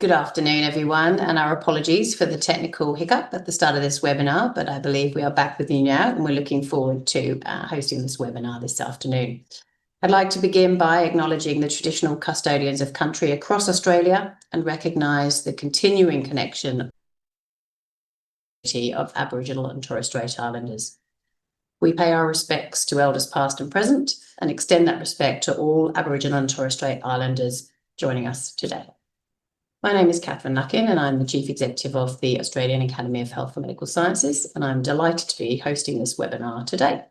Good afternoon, everyone, and our apologies for the technical hiccup at the start of this webinar, but I believe we are back with you now, and we're looking forward to hosting this webinar this afternoon. I'd like to begin by acknowledging the traditional custodians of country across Australia and recognise the continuing connection of Aboriginal and Torres Strait Islanders. We pay our respects to elders past and present and extend that respect to all Aboriginal and Torres Strait Islanders joining us today. My name is Catherine Luckin, and I'm the Chief Executive of the Australian Academy of Health and Medical Sciences, and I'm delighted to be hosting this webinar today.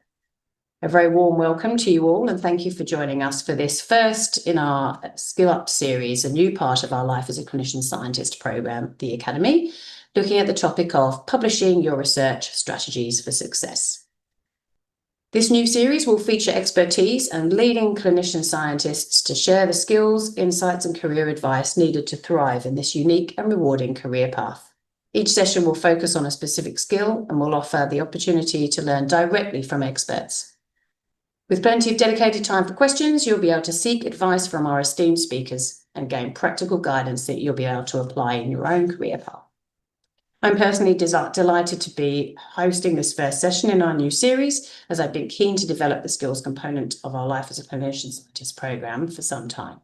A very warm welcome to you all, and thank you for joining us for this first in our Skill Up series, a new part of our Life as a Clinician Scientist program, the Academy, looking at the topic of publishing your research strategies for success. This new series will feature expertise and leading clinician scientists to share the skills, insights, and career advice needed to thrive in this unique and rewarding career path. Each session will focus on a specific skill and will offer the opportunity to learn directly from experts. With plenty of dedicated time for questions, you'll be able to seek advice from our esteemed speakers and gain practical guidance that you'll be able to apply in your own career path. I'm personally delighted to be hosting this first session in our new series, as I've been keen to develop the skills component of our Life as a Clinician Scientist program for some time.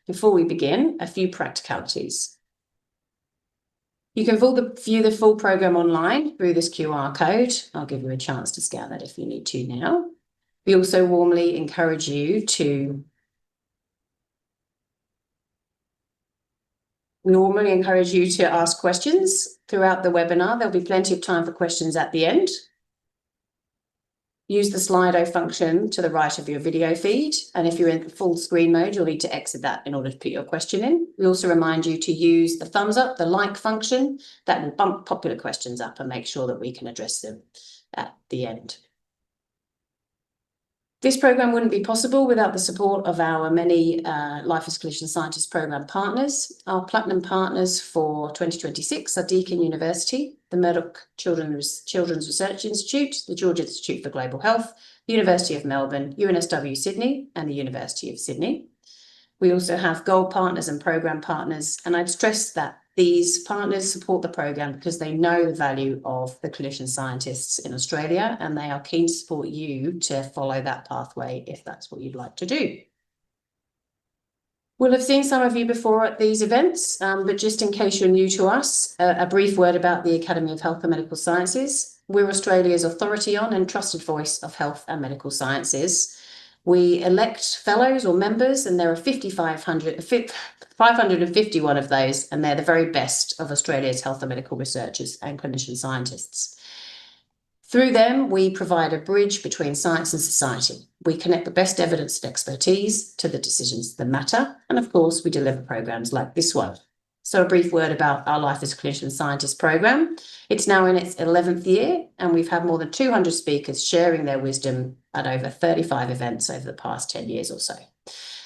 Before we begin, a few practicalities. You can view the full program online through this QR code. I'll give you a chance to scan that if you need to now. We also warmly encourage you to ask questions throughout the webinar. There'll be plenty of time for questions at the end. Use the Slido function to the right of your video feed, and if you're in full screen mode, you'll need to exit that in order to put your question in. We also remind you to use the thumbs up, the like function. That will bump popular questions up and make sure that we can address them at the end. This program wouldn't be possible without the support of our many Life as Clinician Scientist program partners. Our platinum partners for 2026 are Deakin University, the Murdoch Children's Research Institute, the George Institute for Global Health, the University of Melbourne, UNSW Sydney, and the University of Sydney. We also have gold partners and program partners, and I'd stress that these partners support the program because they know the value of the clinician scientists in Australia, and they are keen to support you to follow that pathway if that's what you'd like to do. We'll have seen some of you before at these events, but just in case you're new to us, a brief word about the Academy of Health and Medical Sciences. We're Australia's authority on and trusted voice of health and medical sciences. We elect fellows or members, and there are 551 of those, and they're the very best of Australia's health and medical researchers and clinician scientists. Through them, we provide a bridge between science and society. We connect the best evidence and expertise to the decisions that matter, and of course, we deliver programs like this one. So a brief word about our Life as a Clinician Scientist program. It's now in its 11th year, and we've had more than 200 speakers sharing their wisdom at over 35 events over the past 10 years or so.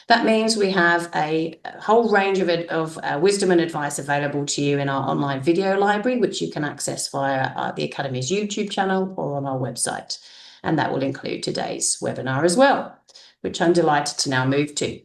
That means we have a whole range of wisdom and advice available to you in our online video library, which you can access via the Academy's YouTube channel or on our website. And that will include today's webinar as well, which I'm delighted to now move to.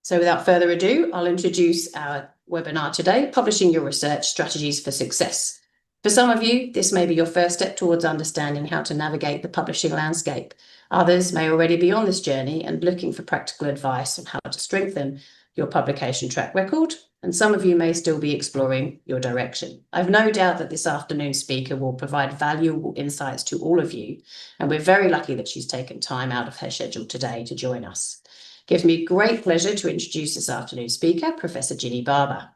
So without further ado, I'll introduce our webinar today, Publishing Your Research Strategies for Success. For some of you, this may be your first step towards understanding how to navigate the publishing landscape. Others may already be on this journey and looking for practical advice on how to strengthen your publication track record, and some of you may still be exploring your direction. I've no doubt that this afternoon's speaker will provide valuable insights to all of you, and we're very lucky that she's taken time out of her schedule today to join us. It gives me great pleasure to introduce this afternoon's speaker, Professor Ginny Barbour.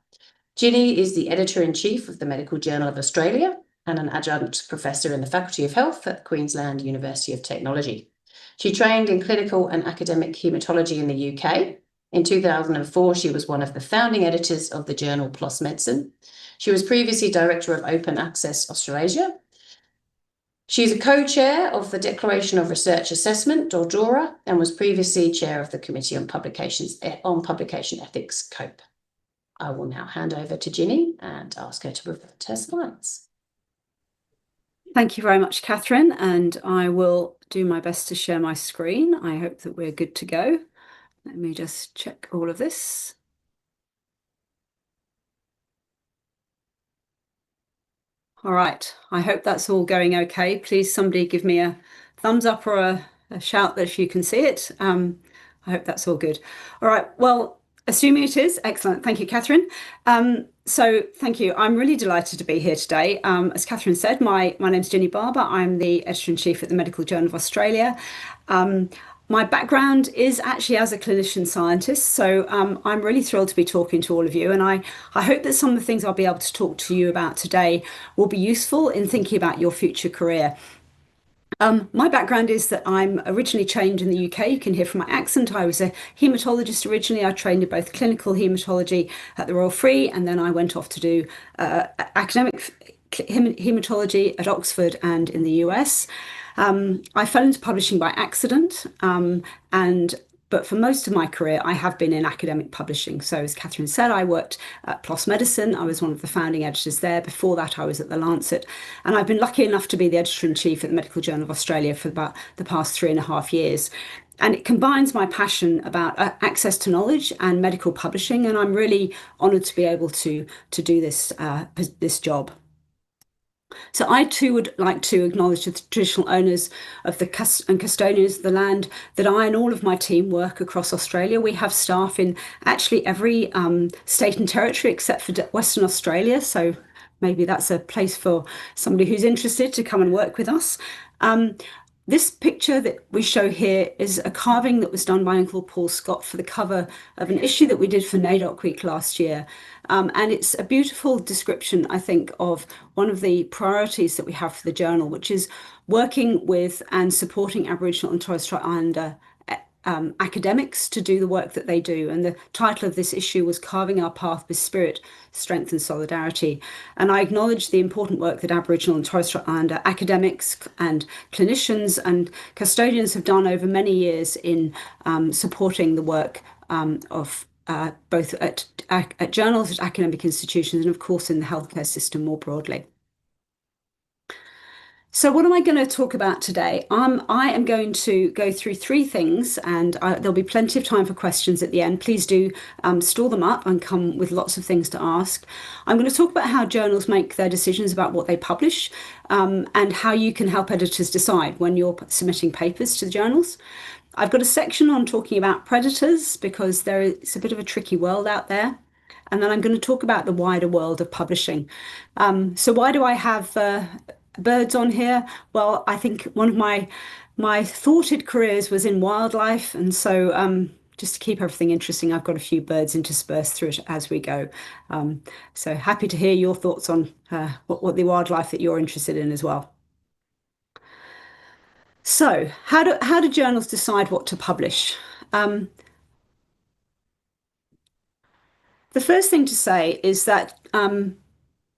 Ginny is the Editor-in-Chief of the Medical Journal of Australia and an adjunct professor in the Faculty of Health at Queensland University of Technology. She trained in clinical and academic haematology in the UK. In 2004, she was one of the founding editors of the journal PLOS Medicine. She was previously Director of Open Access Australasia. She is a co-chair of the Declaration of Research Assessment, or DORA, and was previously chair of the Committee on Publication Ethics, COPE. I will now hand over to Ginny and ask her to present her slides. Thank you very much, Catherine, and I will do my best to share my screen. I hope that we're good to go. Let me just check all of this. All right. I hope that's all going okay. Please, somebody give me a thumbs up or a shout that if you can see it. I hope that's all good. All right. Well, assuming it is, excellent. Thank you, Catherine. So thank you. I'm really delighted to be here today. As Catherine said, my name's Ginny Barbour. I'm the editor-in-chief at the Medical Journal of Australia. My background is actually as a clinician scientist, so I'm really thrilled to be talking to all of you, and I hope that some of the things I'll be able to talk to you about today will be useful in thinking about your future career. My background is that I'm originally trained in the UK. You can hear from my accent. I was a haematologist originally. I trained in both clinical haematology at the Royal Free, and then I went off to do academic haematology at Oxford and in the US. I fell into publishing by accident, but for most of my career, I have been in academic publishing. So, as Catherine said, I worked at PLOS Medicine. I was one of the founding editors there. Before that, I was at the Lancet. And I've been lucky enough to be the editor-in-chief at the Medical Journal of Australia for about the past 3.5 years. And it combines my passion about access to knowledge and medical publishing. And I'm really honoured to be able to do this job. So I too would like to acknowledge the traditional owners of and custodians of the land that I and all of my team work across Australia. We have staff in actually every state and territory except for Western Australia. So maybe that's a place for somebody who's interested to come and work with us. This picture that we show here is a carving that was done by Uncle Paul Scott for the cover of an issue that we did for NAIDOC Week last year. And it's a beautiful description, I think, of one of the priorities that we have for the journal, which is working with and supporting Aboriginal and Torres Strait Islander academics to do the work that they do. And the title of this issue was Carving Our Path with Spirit, Strength and Solidarity. And I acknowledge the important work that Aboriginal and Torres Strait Islander academics and clinicians and custodians have done over many years in supporting the work of both at journals, at academic institutions, and of course in the healthcare system more broadly. So what am I going to talk about today? I am going to go through 3 things, and there'll be plenty of time for questions at the end. Please do store them up and come with lots of things to ask. I'm going to talk about how journals make their decisions about what they publish, and how you can help editors decide when you're submitting papers to the journals. I've got a section on talking about predators because there is a bit of a tricky world out there. And then I'm going to talk about the wider world of publishing. So why do I have birds on here? Well, I think one of my thwarted careers was in wildlife, and so just to keep everything interesting, I've got a few birds interspersed through it as we go. So happy to hear your thoughts on what the wildlife that you're interested in as well. So how do journals decide what to publish? The first thing to say is that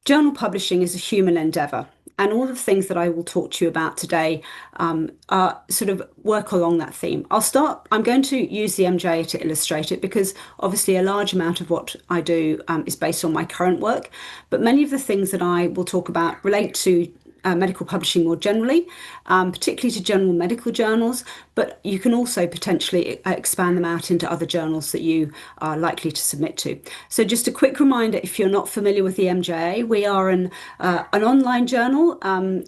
journal publishing is a human endeavour, and all of the things that I will talk to you about today are sort of work along that theme. I'm going to use the MJ to illustrate it because obviously a large amount of what I do is based on my current work, but many of the things that I will talk about relate to medical publishing more generally, particularly to general medical journals, but you can also potentially expand them out into other journals that you are likely to submit to. So just a quick reminder, if you're not familiar with the MJA, we are an online journal.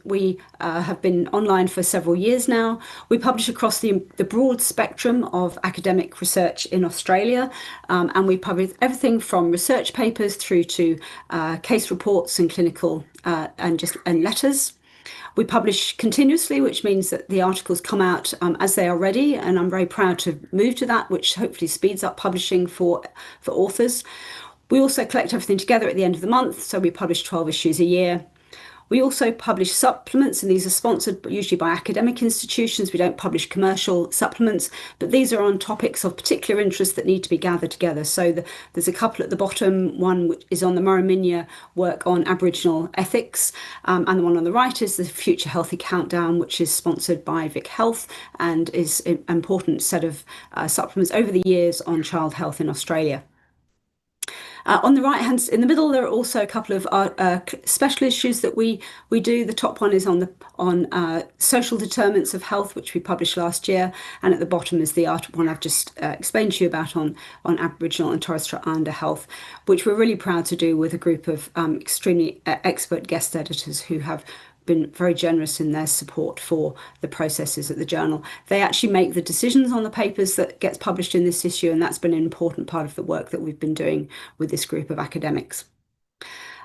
We have been online for several years now. We publish across the broad spectrum of academic research in Australia, and we publish everything from research papers through to case reports and clinical and letters. We publish continuously, which means that the articles come out as they are ready, and I'm very proud to move to that, which hopefully speeds up publishing for authors. We also collect everything together at the end of the month, so we publish 12 issues a year. We also publish supplements, and these are sponsored usually by academic institutions. We don't publish commercial supplements, but these are on topics of particular interest that need to be gathered together. So there's a couple at the bottom. One which is on the Murruminya work on Aboriginal ethics, and the one on the right is the Future Healthy Countdown, which is sponsored by Vic Health and is an important set of supplements over the years on child health in Australia. On the right hand, in the middle, there are also a couple of special issues that we do. The top one is on social determinants of health, which we published last year, and at the bottom is the one I've just explained to you about on Aboriginal and Torres Strait Islander health, which we're really proud to do with a group of extremely expert guest editors who have been very generous in their support for the processes at the journal. They actually make the decisions on the papers that gets published in this issue, and that's been an important part of the work that we've been doing with this group of academics.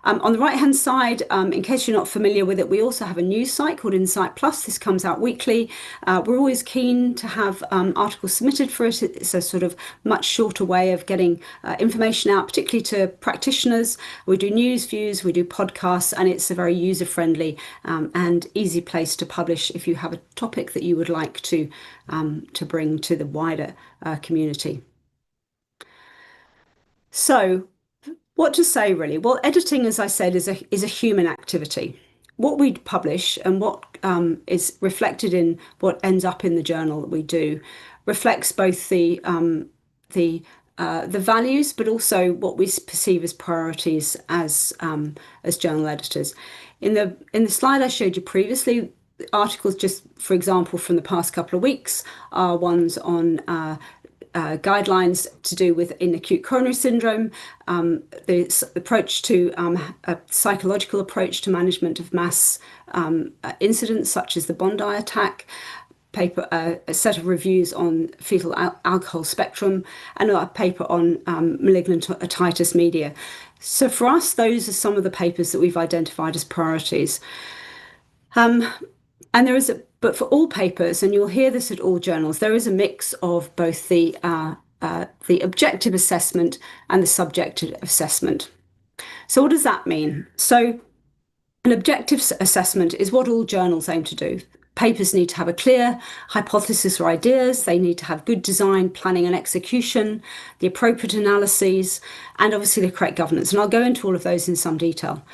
On the right-hand side, in case you're not familiar with it, we also have a news site called Insight Plus. This comes out weekly. We're always keen to have articles submitted for it. It's a sort of much shorter way of getting information out, particularly to practitioners. We do news views, we do podcasts, and it's a very user-friendly and easy place to publish if you have a topic that you would like to bring to the wider community. So, what to say, really? Well, editing, as I said, is a human activity. What we publish and what is reflected in what ends up in the journal that we do reflects both the values, but also what we perceive as priorities as journal editors. In the slide I showed you previously, articles, just for example, from the past couple of weeks, are ones on guidelines to do with in acute coronary syndrome, the approach to a psychological approach to management of mass incidents such as the Bondi attack, a set of reviews on fetal alcohol spectrum, and a paper on malignant otitis media. So for us, those are some of the papers that we've identified as priorities. And there is but for all papers, and you'll hear this at all journals, there is a mix of both the objective assessment and the subjective assessment. So what does that mean? So an objective assessment is what all journals aim to do. Papers need to have a clear hypothesis or ideas. They need to have good design, planning and execution, the appropriate analyses, and obviously the correct governance. And I'll go into all of those in some detail.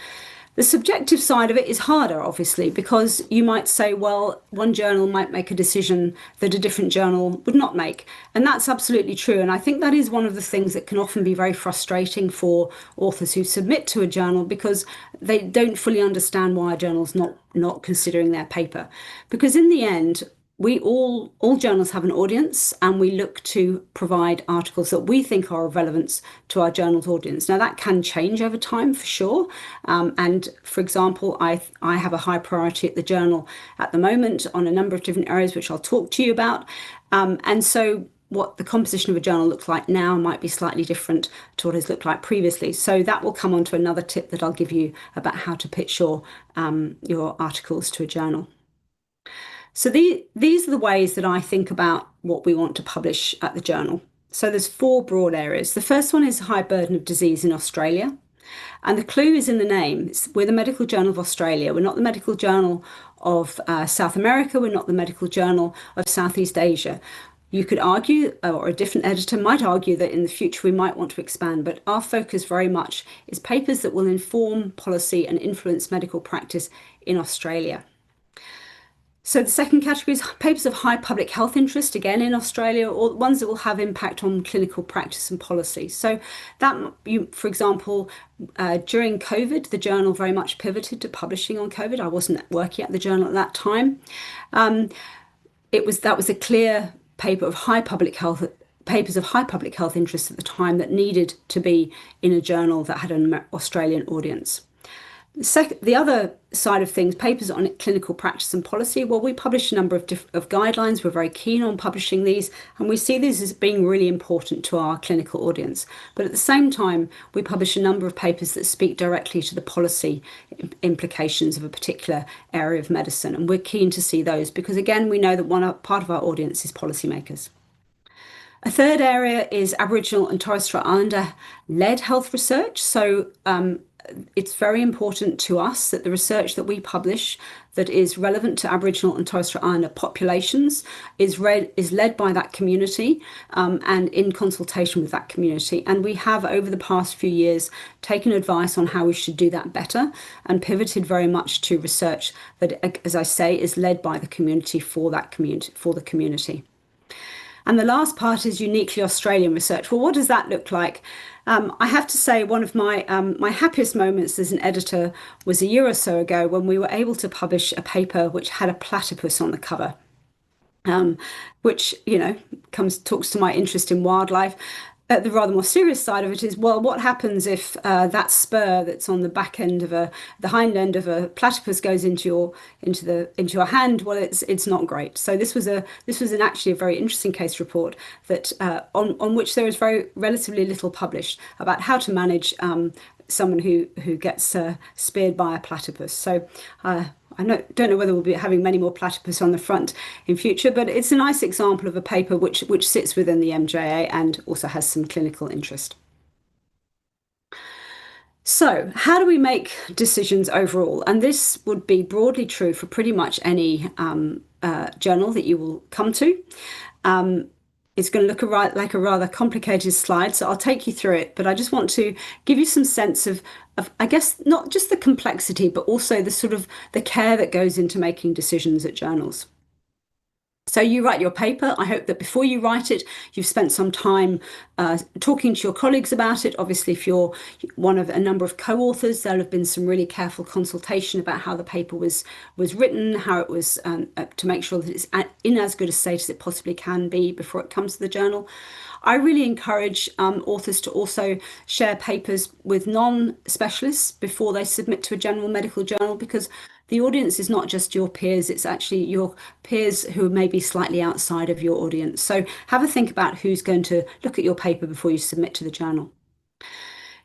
The subjective side of it is harder, obviously, because you might say, well, one journal might make a decision that a different journal would not make. And that's absolutely true. And I think that is one of the things that can often be very frustrating for authors who submit to a journal, because they don't fully understand why a journal's not considering their paper. Because in the end, we all journals have an audience, and we look to provide articles that we think are of relevance to our journal's audience. Now that can change over time for sure. And for example, I have a high priority at the journal at the moment on a number of different areas, which I'll talk to you about. And so what the composition of a journal looks like now might be slightly different to what it's looked like previously. So that will come on to another tip that I'll give you about how to pitch your articles to a journal. So these are the ways that I think about what we want to publish at the journal. So there's 4 broad areas. The first one is high burden of disease in Australia. And the clue is in the name. We're the Medical Journal of Australia. We're not the Medical Journal of South America. We're not the Medical Journal of Southeast Asia. You could argue, or a different editor might argue, that in the future we might want to expand, but our focus very much is papers that will inform policy and influence medical practice in Australia. So the second category is papers of high public health interest, again in Australia, or ones that will have impact on clinical practice and policy. So that, for example, during COVID, the journal very much pivoted to publishing on COVID. I wasn't working at the journal at that time. That was a clear paper of high public health, papers of high public health interest at the time that needed to be in a journal that had an Australian audience. The other side of things, papers on clinical practice and policy, well, we publish a number of guidelines. We're very keen on publishing these, and we see these as being really important to our clinical audience. But at the same time, we publish a number of papers that speak directly to the policy implications of a particular area of medicine, and we're keen to see those because, again, we know that part of our audience is policymakers. A third area is Aboriginal and Torres Strait Islander led health research. So it's very important to us that the research that we publish that is relevant to Aboriginal and Torres Strait Islander populations is led by that community and in consultation with that community. And we have, over the past few years, taken advice on how we should do that better and pivoted very much to research that, as I say, is led by the community for that community, for the community. And the last part is uniquely Australian research. Well, what does that look like? I have to say, one of my happiest moments as an editor was a year or so ago when we were able to publish a paper which had a platypus on the cover. Which talks to my interest in wildlife. The rather more serious side of it is, well, what happens if that spur that's on the back end of the hind end of a platypus goes into your hand? Well, it's not great. So this was actually a very interesting case report that on which there is very relatively little published about how to manage someone who gets speared by a platypus. So I don't know whether we'll be having many more platypus on the front in future, but it's a nice example of a paper which sits within the MJA and also has some clinical interest. So how do we make decisions overall? And this would be broadly true for pretty much any journal that you will come to. It's going to look like a rather complicated slide, so I'll take you through it, but I just want to give you some sense of I guess, not just the complexity, but also the sort of the care that goes into making decisions at journals. So you write your paper. I hope that before you write it, you've spent some time talking to your colleagues about it. Obviously, if you're one of a number of co-authors, there'll have been some really careful consultation about how the paper was written, how it was to make sure that it's in as good a state as it possibly can be before it comes to the journal. I really encourage authors to also share papers with non-specialists before they submit to a general medical journal, because the audience is not just your peers, it's actually your peers who may be slightly outside of your audience. So have a think about who's going to look at your paper before you submit to the journal.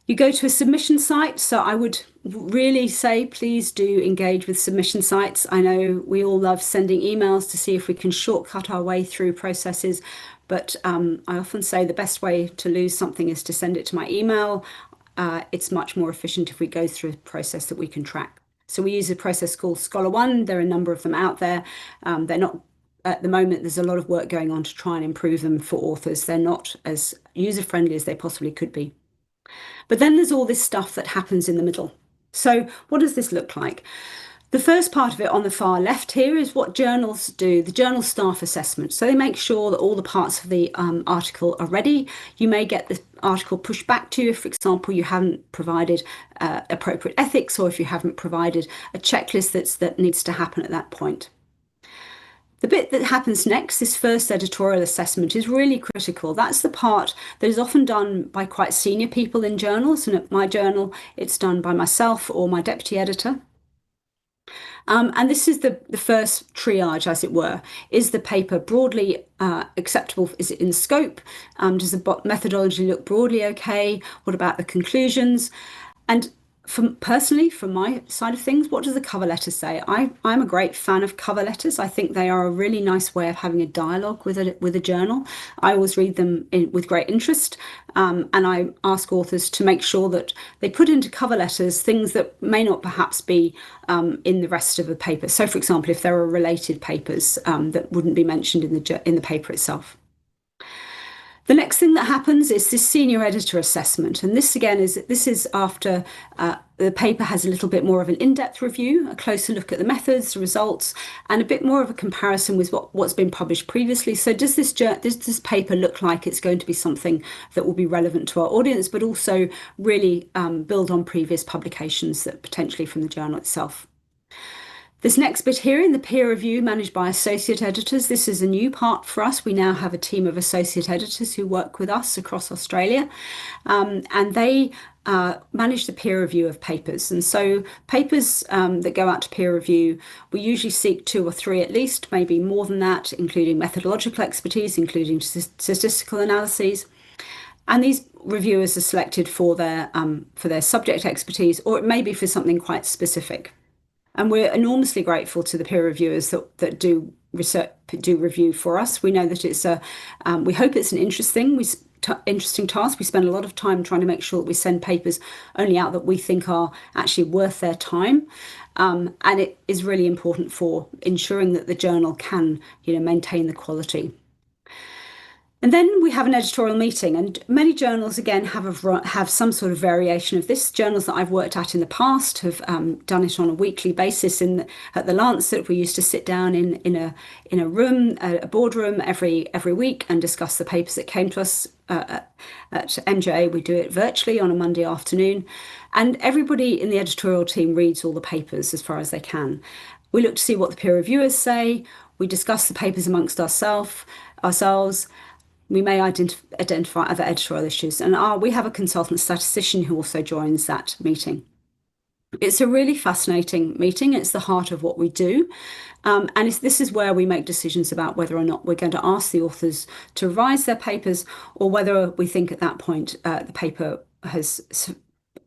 You go to a submission site, so I would really say please do engage with submission sites. I know we all love sending emails to see if we can shortcut our way through processes, but I often say the best way to lose something is to send it to my email. It's much more efficient if we go through a process that we can track. So we use a process called Scholar One. There are a number of them out there. They're not, at the moment, there's a lot of work going on to try and improve them for authors. They're not as user-friendly as they possibly could be. But then there's all this stuff that happens in the middle. So what does this look like? The first part of it on the far left here is what journals do, the journal staff assessment. So they make sure that all the parts of the article are ready. You may get the article pushed back to you if, for example, you haven't provided appropriate ethics, or if you haven't provided a checklist that needs to happen at that point. The bit that happens next, this first editorial assessment, is really critical. That's the part that is often done by quite senior people in journals, and at my journal, it's done by myself or my deputy editor. And this is the first triage, as it were. Is the paper broadly acceptable? Is it in scope? Does the methodology look broadly okay? What about the conclusions? And personally, from my side of things, what does the cover letter say? I'm a great fan of cover letters. I think they are a really nice way of having a dialogue with a journal. I always read them with great interest, and I ask authors to make sure that they put into cover letters things that may not perhaps be in the rest of the paper. So, for example, if there are related papers that wouldn't be mentioned in the paper itself. The next thing that happens is this senior editor assessment, and this again is after the paper has a little bit more of an in-depth review, a closer look at the methods, the results, and a bit more of a comparison with what's been published previously. So does this paper look like it's going to be something that will be relevant to our audience, but also really build on previous publications that potentially from the journal itself? This next bit here in the peer review managed by associate editors, this is a new part for us. We now have a team of associate editors who work with us across Australia, and they manage the peer review of papers. And so papers that go out to peer review, we usually seek 2 or 3 at least, maybe more than that, including methodological expertise, including statistical analyses. And these reviewers are selected for their subject expertise, or it may be for something quite specific. And we're enormously grateful to the peer reviewers that do review for us. We know that it's we hope it's an interesting task. We spend a lot of time trying to make sure that we send papers only out that we think are actually worth their time. And it is really important for ensuring that the journal can, maintain the quality. And then we have an editorial meeting, and many journals again have some sort of variation of this. Journals that I've worked at in the past have done it on a weekly basis. At the Lancet, we used to sit down in a room, a boardroom every week, and discuss the papers that came to us. At MJ, we do it virtually on a Monday afternoon, and everybody in the editorial team reads all the papers as far as they can. We look to see what the peer reviewers say. We discuss the papers amongst ourselves. We may identify other editorial issues, and we have a consultant statistician who also joins that meeting. It's a really fascinating meeting. It's the heart of what we do. And this is where we make decisions about whether or not we're going to ask the authors to revise their papers, or whether we think at that point the paper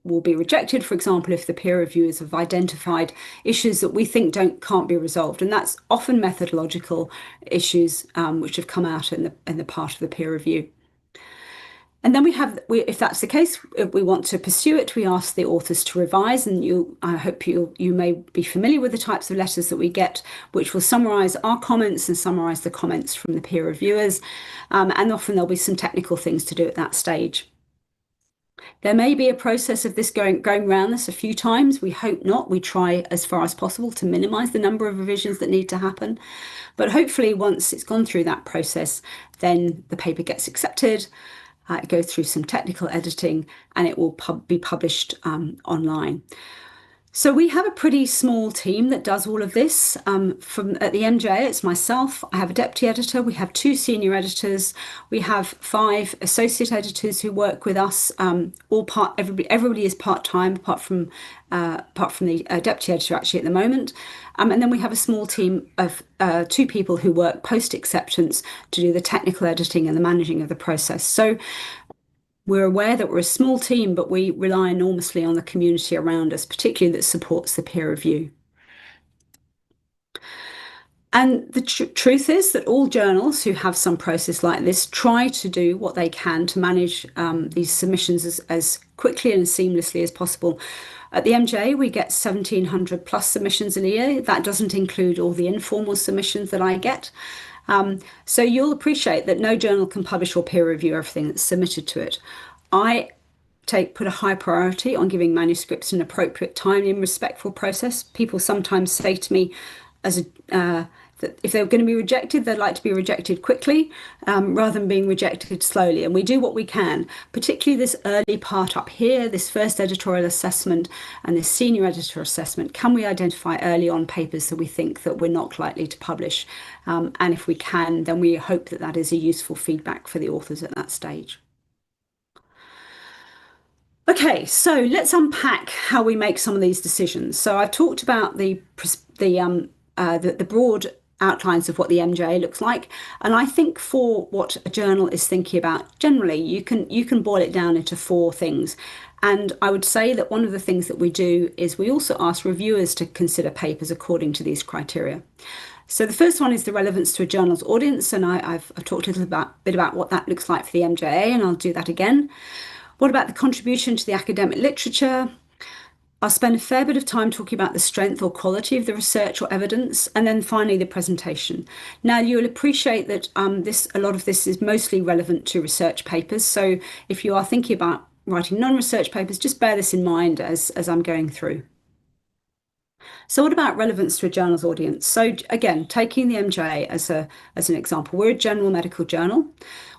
will be rejected, for example, if the peer reviewers have identified issues that we think can't be resolved. And that's often methodological issues which have come out in the part of the peer review. And then if that's the case, if we want to pursue it, we ask the authors to revise. And I hope you may be familiar with the types of letters that we get, which will summarise our comments and summarise the comments from the peer reviewers. And often there'll be some technical things to do at that stage. There may be a process of this going around this a few times. We hope not. We try as far as possible to minimise the number of revisions that need to happen. But hopefully once it's gone through that process, then the paper gets accepted. It goes through some technical editing, and it will be published online. So we have a pretty small team that does all of this. At the MJ, it's myself. I have a deputy editor. We have 2 senior editors. We have 5 associate editors who work with us. Everybody is part-time, apart from the deputy editor actually at the moment. And then we have a small team of 2 people who work post-acceptance to do the technical editing and the managing of the process. So we're aware that we're a small team, but we rely enormously on the community around us, particularly that supports the peer review. And the truth is that all journals who have some process like this try to do what they can to manage these submissions as quickly and seamlessly as possible. At the MJ, we get 1,700 plus submissions in a year. That doesn't include all the informal submissions that I get. So you'll appreciate that no journal can publish or peer review everything that's submitted to it. I put a high priority on giving manuscripts an appropriate, timely and respectful process. People sometimes say to me that if they're going to be rejected, they'd like to be rejected quickly rather than being rejected slowly. And we do what we can, particularly this early part up here, this first editorial assessment and this senior editor assessment. Can we identify early on papers that we think that we're not likely to publish? And if we can, then we hope that that is a useful feedback for the authors at that stage. Okay, so let's unpack how we make some of these decisions. So I've talked about the broad outlines of what the MJ looks like, and I think for what a journal is thinking about, generally you can boil it down into 4 things. And I would say that one of the things that we do is we also ask reviewers to consider papers according to these criteria. So the first one is the relevance to a journal's audience, and I've talked a little bit about what that looks like for the MJA, and I'll do that again. What about the contribution to the academic literature? I'll spend a fair bit of time talking about the strength or quality of the research or evidence, and then finally the presentation. Now you'll appreciate that a lot of this is mostly relevant to research papers, so if you are thinking about writing non-research papers, just bear this in mind as I'm going through. So what about relevance to a journal's audience? So again, taking the MJ as an example, we're a general medical journal.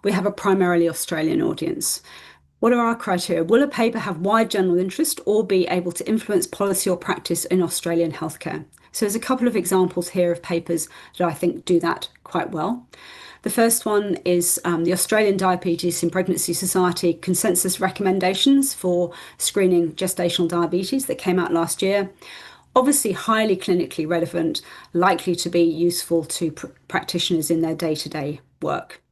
We have a primarily Australian audience. What are our criteria? Will a paper have wide general interest or be able to influence policy or practice in Australian healthcare? So there's a couple of examples here of papers that I think do that quite well. The first one is the Australian Diabetes in Pregnancy Society consensus recommendations for screening gestational diabetes that came out last year. Obviously highly clinically relevant, likely to be useful to practitioners in their day-to-day work.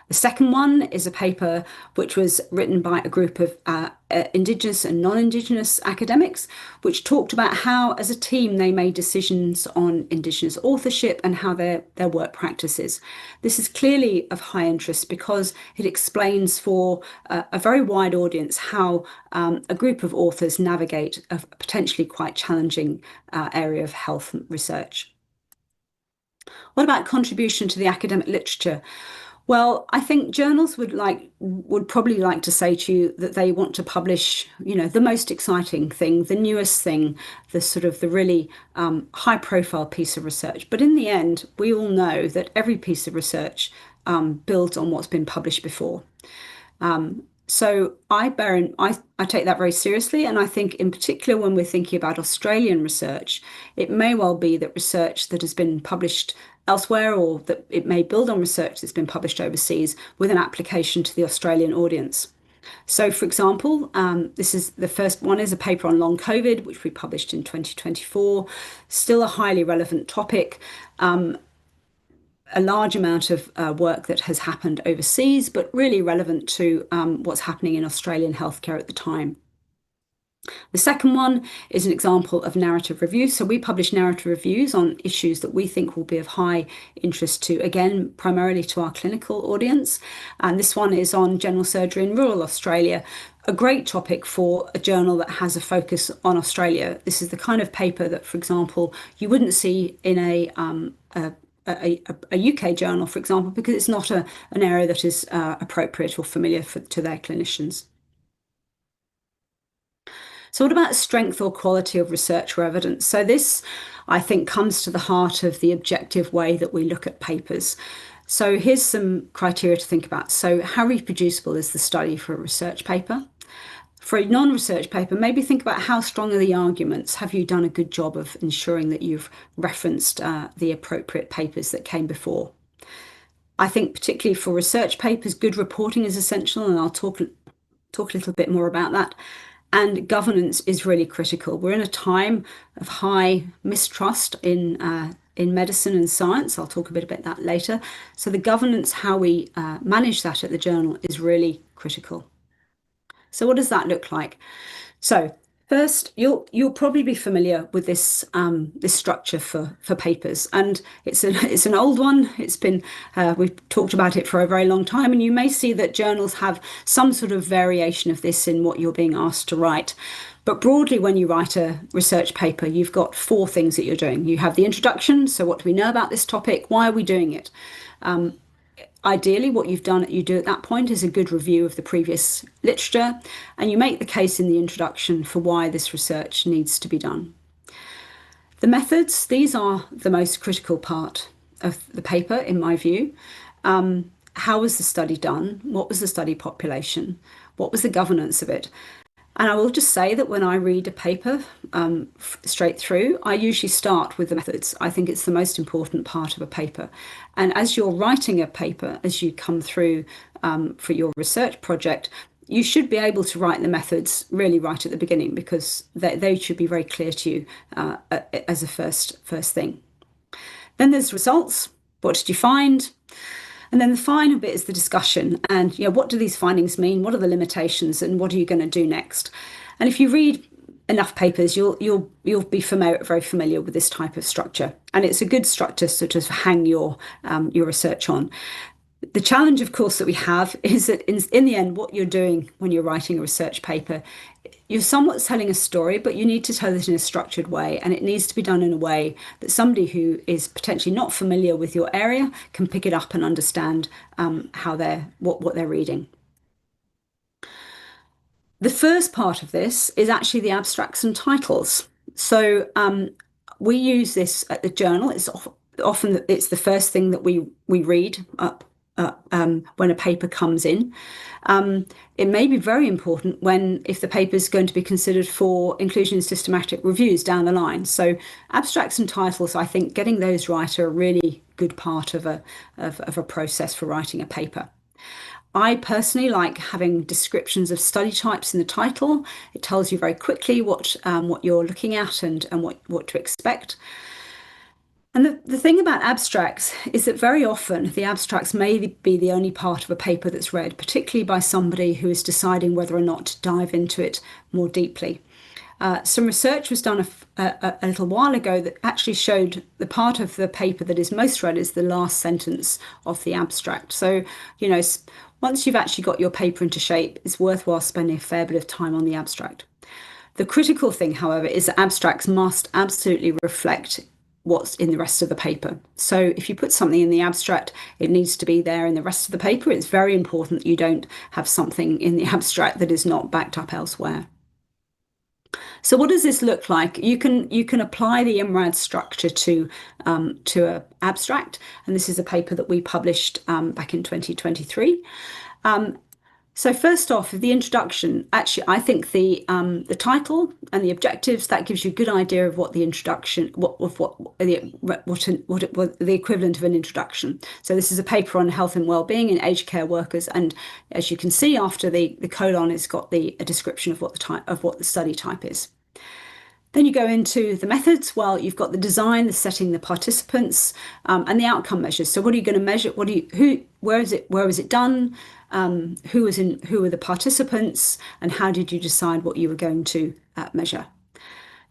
The second one is a paper which was written by a group of Indigenous and non-Indigenous academics, which talked about how, as a team, they made decisions on Indigenous authorship and how their work practices. This is clearly of high interest because it explains for a very wide audience how a group of authors navigate a potentially quite challenging area of health research. What about contribution to the academic literature? Well, I think journals would probably like to say to you that they want to publish, the most exciting thing, the newest thing, the sort of the really high profile piece of research. But in the end, we all know that every piece of research builds on what's been published before. So I take that very seriously, and I think in particular when we're thinking about Australian research, it may well be that research that has been published elsewhere, or that it may build on research that's been published overseas with an application to the Australian audience. So, for example, this is the first one is a paper on long COVID, which we published in 2024. Still a highly relevant topic. A large amount of work that has happened overseas, but really relevant to what's happening in Australian healthcare at the time. The second one is an example of narrative review. So we publish narrative reviews on issues that we think will be of high interest to, again, primarily to our clinical audience. And this one is on general surgery in rural Australia, a great topic for a journal that has a focus on Australia. This is the kind of paper that, for example, you wouldn't see in a UK journal, for example, because it's not an area that is appropriate or familiar to their clinicians. So what about strength or quality of research or evidence? So this, I think, comes to the heart of the objective way that we look at papers. So here's some criteria to think about. So how reproducible is the study for a research paper? For a non-research paper, maybe think about how strong are the arguments? Have you done a good job of ensuring that you've referenced the appropriate papers that came before? I think particularly for research papers, good reporting is essential, and I'll talk a little bit more about that. And governance is really critical. We're in a time of high mistrust in medicine and science. I'll talk a bit about that later. So the governance, how we manage that at the journal, is really critical. So what does that look like? So first, you'll probably be familiar with this structure for papers, and it's an old one. It's been we've talked about it for a very long time, and you may see that journals have some sort of variation of this in what you're being asked to write. But broadly, when you write a research paper, you've got four things that you're doing. You have the introduction. So what do we know about this topic? Why are we doing it? Ideally, what you do at that point is a good review of the previous literature, and you make the case in the introduction for why this research needs to be done. The methods, these are the most critical part of the paper, in my view. How was the study done? What was the study population? What was the governance of it? And I will just say that when I read a paper straight through, I usually start with the methods. I think it's the most important part of a paper. And as you're writing a paper, as you come through for your research project, you should be able to write the methods really right at the beginning, because they should be very clear to you as a first thing. Then there's results. What did you find? And then the final bit is the discussion, and what do these findings mean? What are the limitations, and what are you going to do next? And if you read enough papers, you'll be very familiar with this type of structure, and it's a good structure to sort of hang your research on. The challenge, of course, that we have is that in the end, what you're doing when you're writing a research paper, you're somewhat telling a story, but you need to tell it in a structured way, and it needs to be done in a way that somebody who is potentially not familiar with your area can pick it up and understand what they're reading. The first part of this is actually the abstracts and titles. So we use this at the journal. It's often the first thing that we read up when a paper comes in. It may be very important if the paper is going to be considered for inclusion in systematic reviews down the line. So abstracts and titles, I think getting those right are a really good part of a process for writing a paper. I personally like having descriptions of study types in the title. It tells you very quickly what you're looking at and what to expect. And the thing about abstracts is that very often the abstracts may be the only part of a paper that's read, particularly by somebody who is deciding whether or not to dive into it more deeply. Some research was done a little while ago that actually showed the part of the paper that is most read is the last sentence of the abstract. So, once you've actually got your paper into shape, it's worthwhile spending a fair bit of time on the abstract. The critical thing, however, is that abstracts must absolutely reflect what's in the rest of the paper. So if you put something in the abstract, it needs to be there in the rest of the paper. It's very important that you don't have something in the abstract that is not backed up elsewhere. So what does this look like? You can apply the IMRAD structure to an abstract, and this is a paper that we published back in 2023. So first off, the introduction. Actually, I think the title and the objectives, that gives you a good idea of what the introduction, what the equivalent of an introduction. So this is a paper on health and well-being in aged care workers, and as you can see, after the colon, it's got a description of what the study type is. Then you go into the methods. Well, you've got the design, the setting, the participants, and the outcome measures. So what are you going to measure? Where is it done? Who were the participants, and how did you decide what you were going to measure?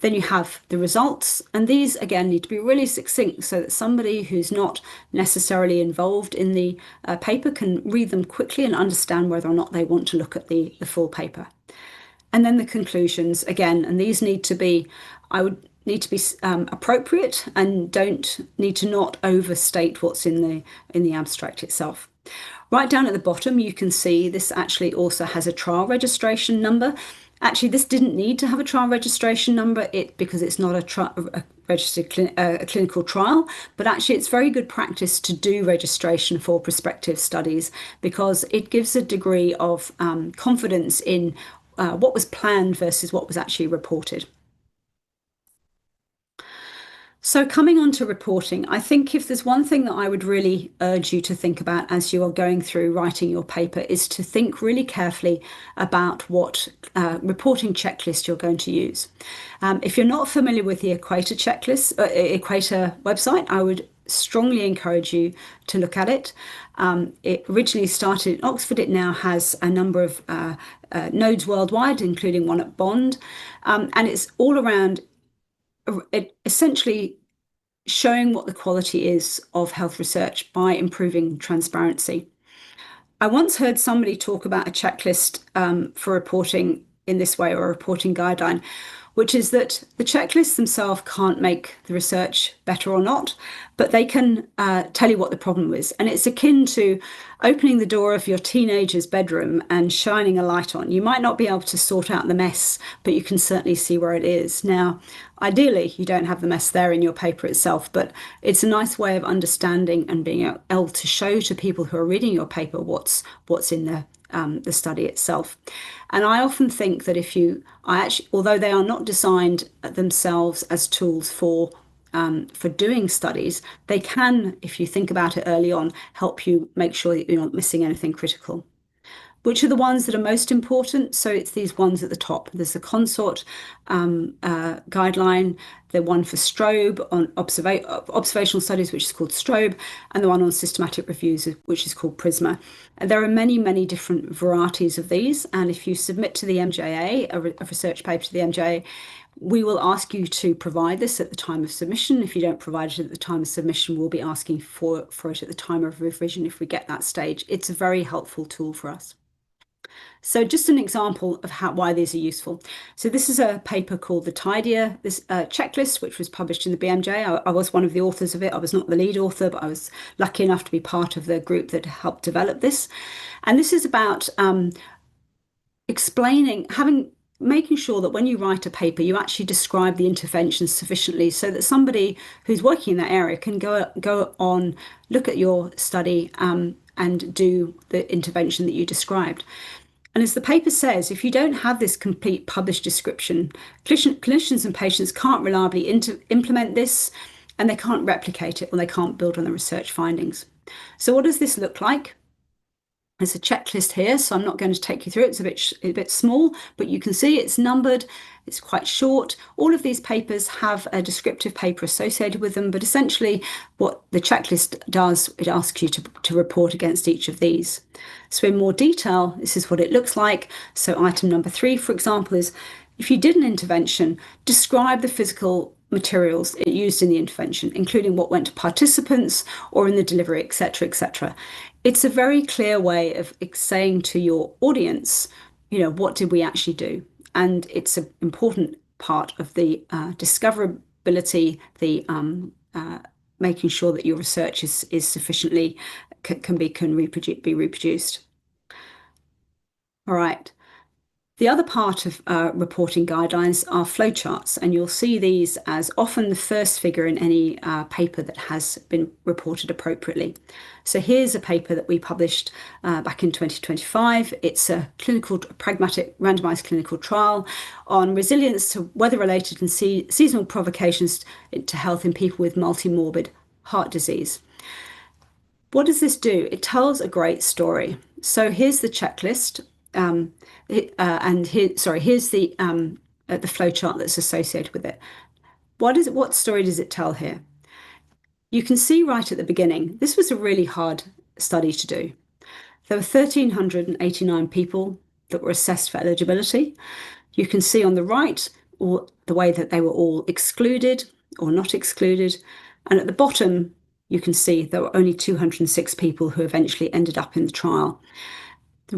Then you have the results, and these again need to be really succinct so that somebody who's not necessarily involved in the paper can read them quickly and understand whether or not they want to look at the full paper. And then the conclusions again, and these need to be, appropriate and don't need to not overstate what's in the abstract itself. Right down at the bottom, you can see this actually also has a trial registration number. Actually, this didn't need to have a trial registration number because it's not a registered clinical trial, but actually it's very good practice to do registration for prospective studies because it gives a degree of confidence in what was planned versus what was actually reported. So coming on to reporting, I think if there's one thing that I would really urge you to think about as you are going through writing your paper is to think really carefully about what reporting checklist you're going to use. If you're not familiar with the Equator checklist, Equator website, I would strongly encourage you to look at it. It originally started in Oxford. It now has a number of nodes worldwide, including one at Bond, and it's all around essentially showing what the quality is of health research by improving transparency. I once heard somebody talk about a checklist for reporting in this way, or a reporting guideline, which is that the checklists themselves can't make the research better or not, but they can tell you what the problem is. And it's akin to opening the door of your teenager's bedroom and shining a light on. You might not be able to sort out the mess, but you can certainly see where it is. Now, ideally, you don't have the mess there in your paper itself, but it's a nice way of understanding and being able to show to people who are reading your paper what's in the study itself. And I often think that although they are not designed themselves as tools for doing studies, they can, if you think about it early on, help you make sure that you're not missing anything critical. Which are the ones that are most important? So it's these ones at the top. There's the consort guideline, the one for STROBE on observational studies, which is called STROBE, and the one on systematic reviews, which is called PRISMA. And there are many, many different varieties of these. And if you submit to the MJA, a research paper to the MJA, we will ask you to provide this at the time of submission. If you don't provide it at the time of submission, we'll be asking for it at the time of revision if we get that stage. It's a very helpful tool for us. So just an example of why these are useful. So this is a paper called the Tidier checklist, which was published in the BMJ. I was one of the authors of it. I was not the lead author, but I was lucky enough to be part of the group that helped develop this. And this is about making sure that when you write a paper, you actually describe the interventions sufficiently so that somebody who's working in that area can go on, look at your study and do the intervention that you described. And as the paper says, if you don't have this complete published description, clinicians and patients can't reliably implement this, and they can't replicate it, or they can't build on the research findings. So what does this look like? There's a checklist here, so I'm not going to take you through it. It's a bit small, but you can see it's numbered. It's quite short. All of these papers have a descriptive paper associated with them, but essentially what the checklist does, it asks you to report against each of these. So in more detail, this is what it looks like. So item number 3, for example, is if you did an intervention, describe the physical materials it used in the intervention, including what went to participants or in the delivery, etc., etc. It's a very clear way of saying to your audience, what did we actually do? And it's an important part of the discoverability, the making sure that your research is sufficiently can be reproduced. All right. The other part of reporting guidelines are flowcharts, and you'll see these as often the first figure in any paper that has been reported appropriately. So here's a paper that we published back in 2025. It's a pragmatic randomized clinical trial on resilience to weather-related and seasonal provocations to health in people with multimorbid heart disease. What does this do? It tells a great story. So here's the checklist. Here's the flow chart that's associated with it. What story does it tell here? You can see right at the beginning, this was a really hard study to do. There were 1,389 people that were assessed for eligibility. You can see on the right the way that they were all excluded or not excluded. And at the bottom, you can see there were only 206 people who eventually ended up in the trial.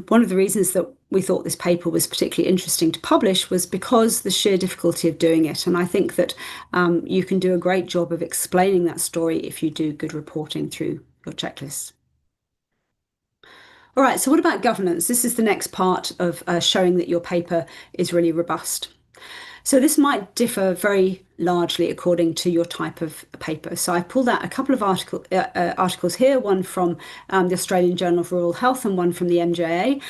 One of the reasons that we thought this paper was particularly interesting to publish was because the sheer difficulty of doing it. And I think that you can do a great job of explaining that story if you do good reporting through your checklists. All right, so what about governance? This is the next part of showing that your paper is really robust. So this might differ very largely according to your type of paper. So I pulled out a couple of articles here, one from the Australian Journal of Rural Health and one from the MJA.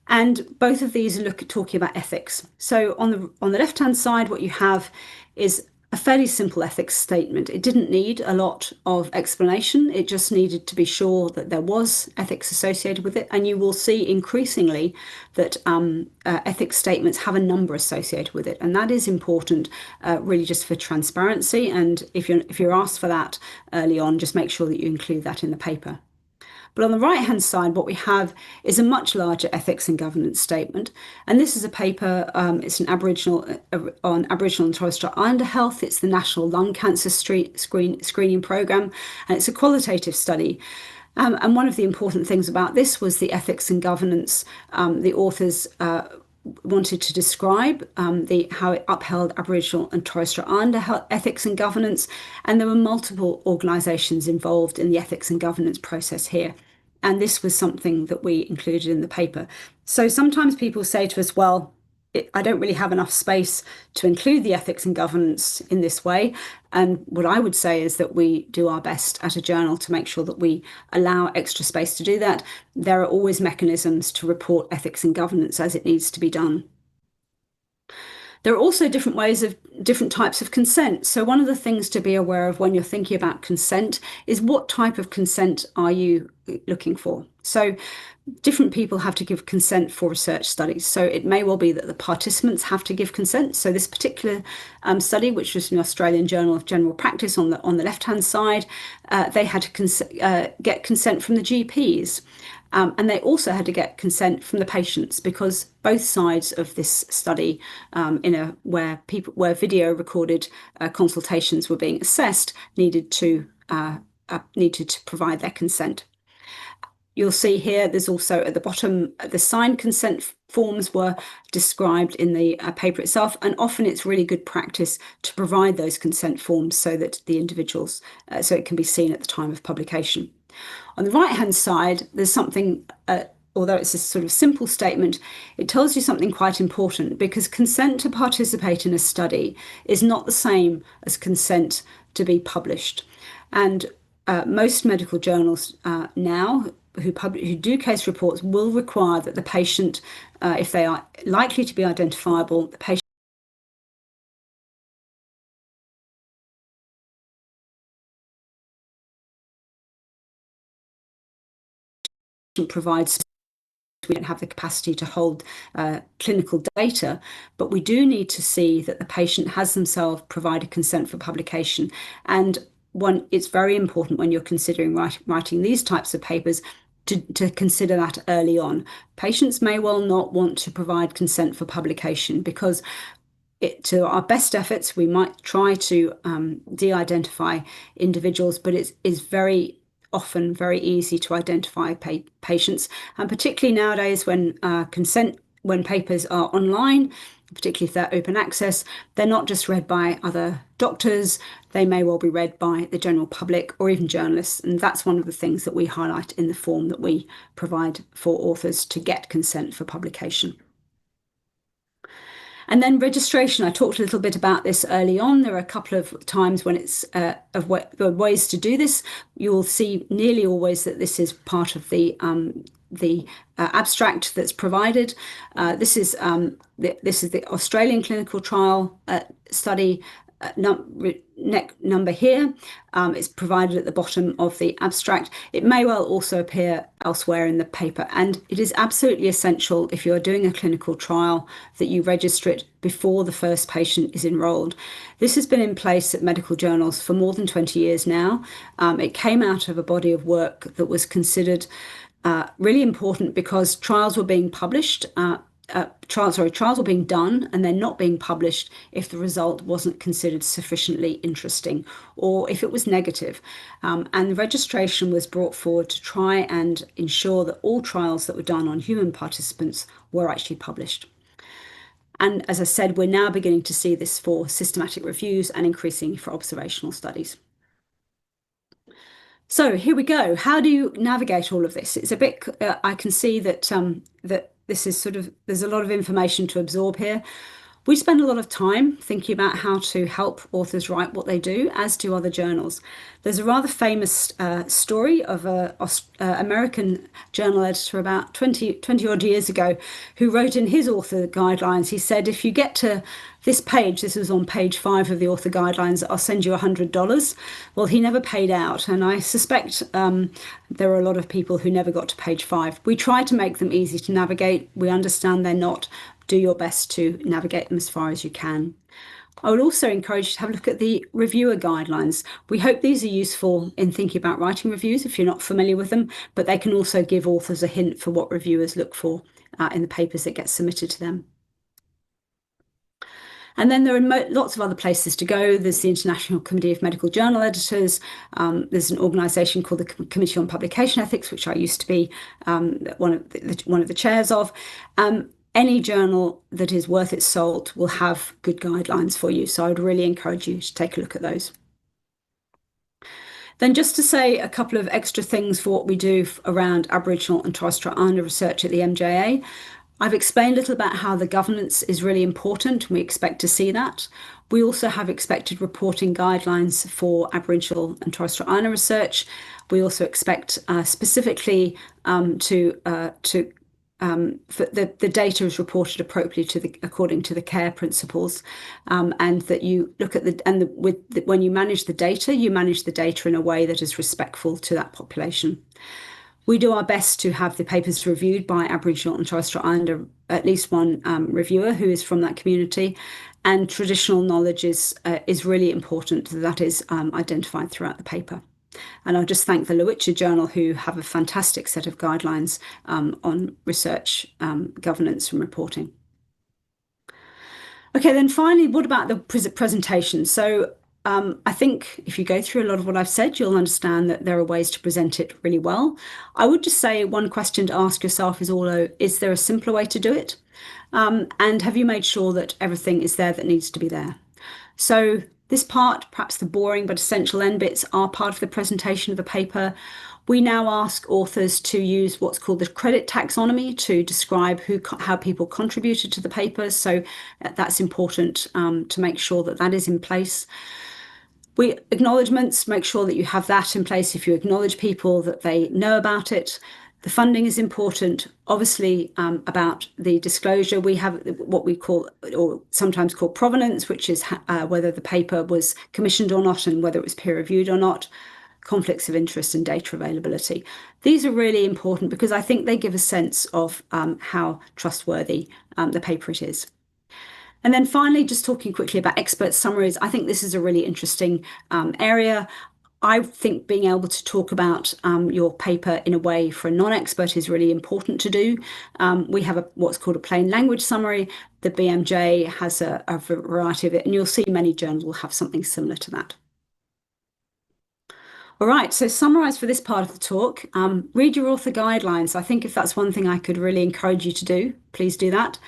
And both of these are talking about ethics. So on the left-hand side, what you have is a fairly simple ethics statement. It didn't need a lot of explanation. It just needed to be sure that there was ethics associated with it. And you will see increasingly that ethics statements have a number associated with it. And that is important really just for transparency. And if you're asked for that early on, just make sure that you include that in the paper. But on the right-hand side, what we have is a much larger ethics and governance statement. And this is a paper, it's an on Aboriginal and Torres Strait Islander health. It's the National Lung Cancer Screening Programme, and it's a qualitative study. And one of the important things about this was the ethics and governance. The authors wanted to describe how it upheld Aboriginal and Torres Strait Islander ethics and governance, and there were multiple organisations involved in the ethics and governance process here. And this was something that we included in the paper. So sometimes people say to us, well, I don't really have enough space to include the ethics and governance in this way. And what I would say is that we do our best at a journal to make sure that we allow extra space to do that. There are always mechanisms to report ethics and governance as it needs to be done. There are also different types of consent. So one of the things to be aware of when you're thinking about consent is what type of consent are you looking for? So different people have to give consent for research studies. So it may well be that the participants have to give consent. So this particular study, which was from the Australian Journal of General Practice on the left-hand side, they had to get consent from the GPs. And they also had to get consent from the patients, because both sides of this study, where video recorded consultations were being assessed, needed to provide their consent. You'll see here, there's also at the bottom, the signed consent forms were described in the paper itself, and often it's really good practice to provide those consent forms so that the individuals, so it can be seen at the time of publication. On the right-hand side, there's something, although it's a sort of simple statement, it tells you something quite important, because consent to participate in a study is not the same as consent to be published. And most medical journals now who do case reports will require that the patient, if they are likely to be identifiable, the patient provides. We don't have the capacity to hold clinical data, but we do need to see that the patient has themselves provided consent for publication. And it's very important when you're considering writing these types of papers to consider that early on. Patients may well not want to provide consent for publication, because to our best efforts, we might try to de-identify individuals, but it is very often very easy to identify patients, and particularly nowadays when papers are online, particularly if they're open access, they're not just read by other doctors, they may well be read by the general public or even journalists. And that's one of the things that we highlight in the form that we provide for authors to get consent for publication. And then registration, I talked a little bit about this early on. There are a couple of times when it's ways to do this. You will see nearly always that this is part of the abstract that's provided. This is the Australian clinical trial study number here. It's provided at the bottom of the abstract. It may well also appear elsewhere in the paper, and it is absolutely essential if you're doing a clinical trial that you register it before the first patient is enrolled. This has been in place at medical journals for more than 20 years now. It came out of a body of work that was considered really important because trials were being published. Trials were being done and then not being published if the result wasn't considered sufficiently interesting or if it was negative. And the registration was brought forward to try and ensure that all trials that were done on human participants were actually published. And as I said, we're now beginning to see this for systematic reviews and increasingly for observational studies. So here we go. How do you navigate all of this? It's a bit, I can see that this is there's a lot of information to absorb here. We spend a lot of time thinking about how to help authors write what they do, as do other journals. There's a rather famous story of an American journal editor about 20 odd years ago who wrote in his author guidelines, he said, if you get to this page, this was on page 5 of the author guidelines, I'll send you $100. Well, he never paid out. And I suspect there are a lot of people who never got to page 5. We try to make them easy to navigate. We understand they're not. Do your best to navigate them as far as you can. I would also encourage you to have a look at the reviewer guidelines. We hope these are useful in thinking about writing reviews if you're not familiar with them, but they can also give authors a hint for what reviewers look for in the papers that get submitted to them. And then there are lots of other places to go. There's the International Committee of Medical Journal Editors. There's an organisation called the Committee on Publication Ethics, which I used to be one of the chairs of. Any journal that is worth its salt will have good guidelines for you. So I would really encourage you to take a look at those. Then just to say a couple of extra things for what we do around Aboriginal and Torres Strait Islander research at the MJA. I've explained a little about how the governance is really important. We expect to see that. We also have expected reporting guidelines for Aboriginal and Torres Strait Islander research. We also expect specifically for the data is reported appropriately according to the CARE principles, and that you look at when you manage the data in a way that is respectful to that population. We do our best to have the papers reviewed by Aboriginal and Torres Strait Islander, at least one reviewer who is from that community, and traditional knowledge is really important. That is identified throughout the paper. And I'll just thank the Lowitja Journal, who have a fantastic set of guidelines on research governance and reporting. Okay, then finally, what about the presentation? So I think if you go through a lot of what I've said, you'll understand that there are ways to present it really well. I would just say one question to ask yourself is there a simpler way to do it? And have you made sure that everything is there that needs to be there? So this part, perhaps the boring but essential end bits, are part of the presentation of the paper. We now ask authors to use what's called the credit taxonomy to describe how people contributed to the paper. So that's important to make sure that that is in place. Acknowledgements, make sure that you have that in place if you acknowledge people, that they know about it. The funding is important. Obviously, about the disclosure, we have what we call, or sometimes call, provenance, which is whether the paper was commissioned or not and whether it was peer reviewed or not, conflicts of interest and data availability. These are really important because I think they give a sense of how trustworthy the paper it is. And then finally, just talking quickly about expert summaries, I think this is a really interesting area. I think being able to talk about your paper in a way for a non-expert is really important to do. We have what's called a plain language summary. The BMJ has a variety of it, and you'll see many journals will have something similar to that. All right, so summarise for this part of the talk. Read your author guidelines. I think if that's one thing I could really encourage you to do, please do that.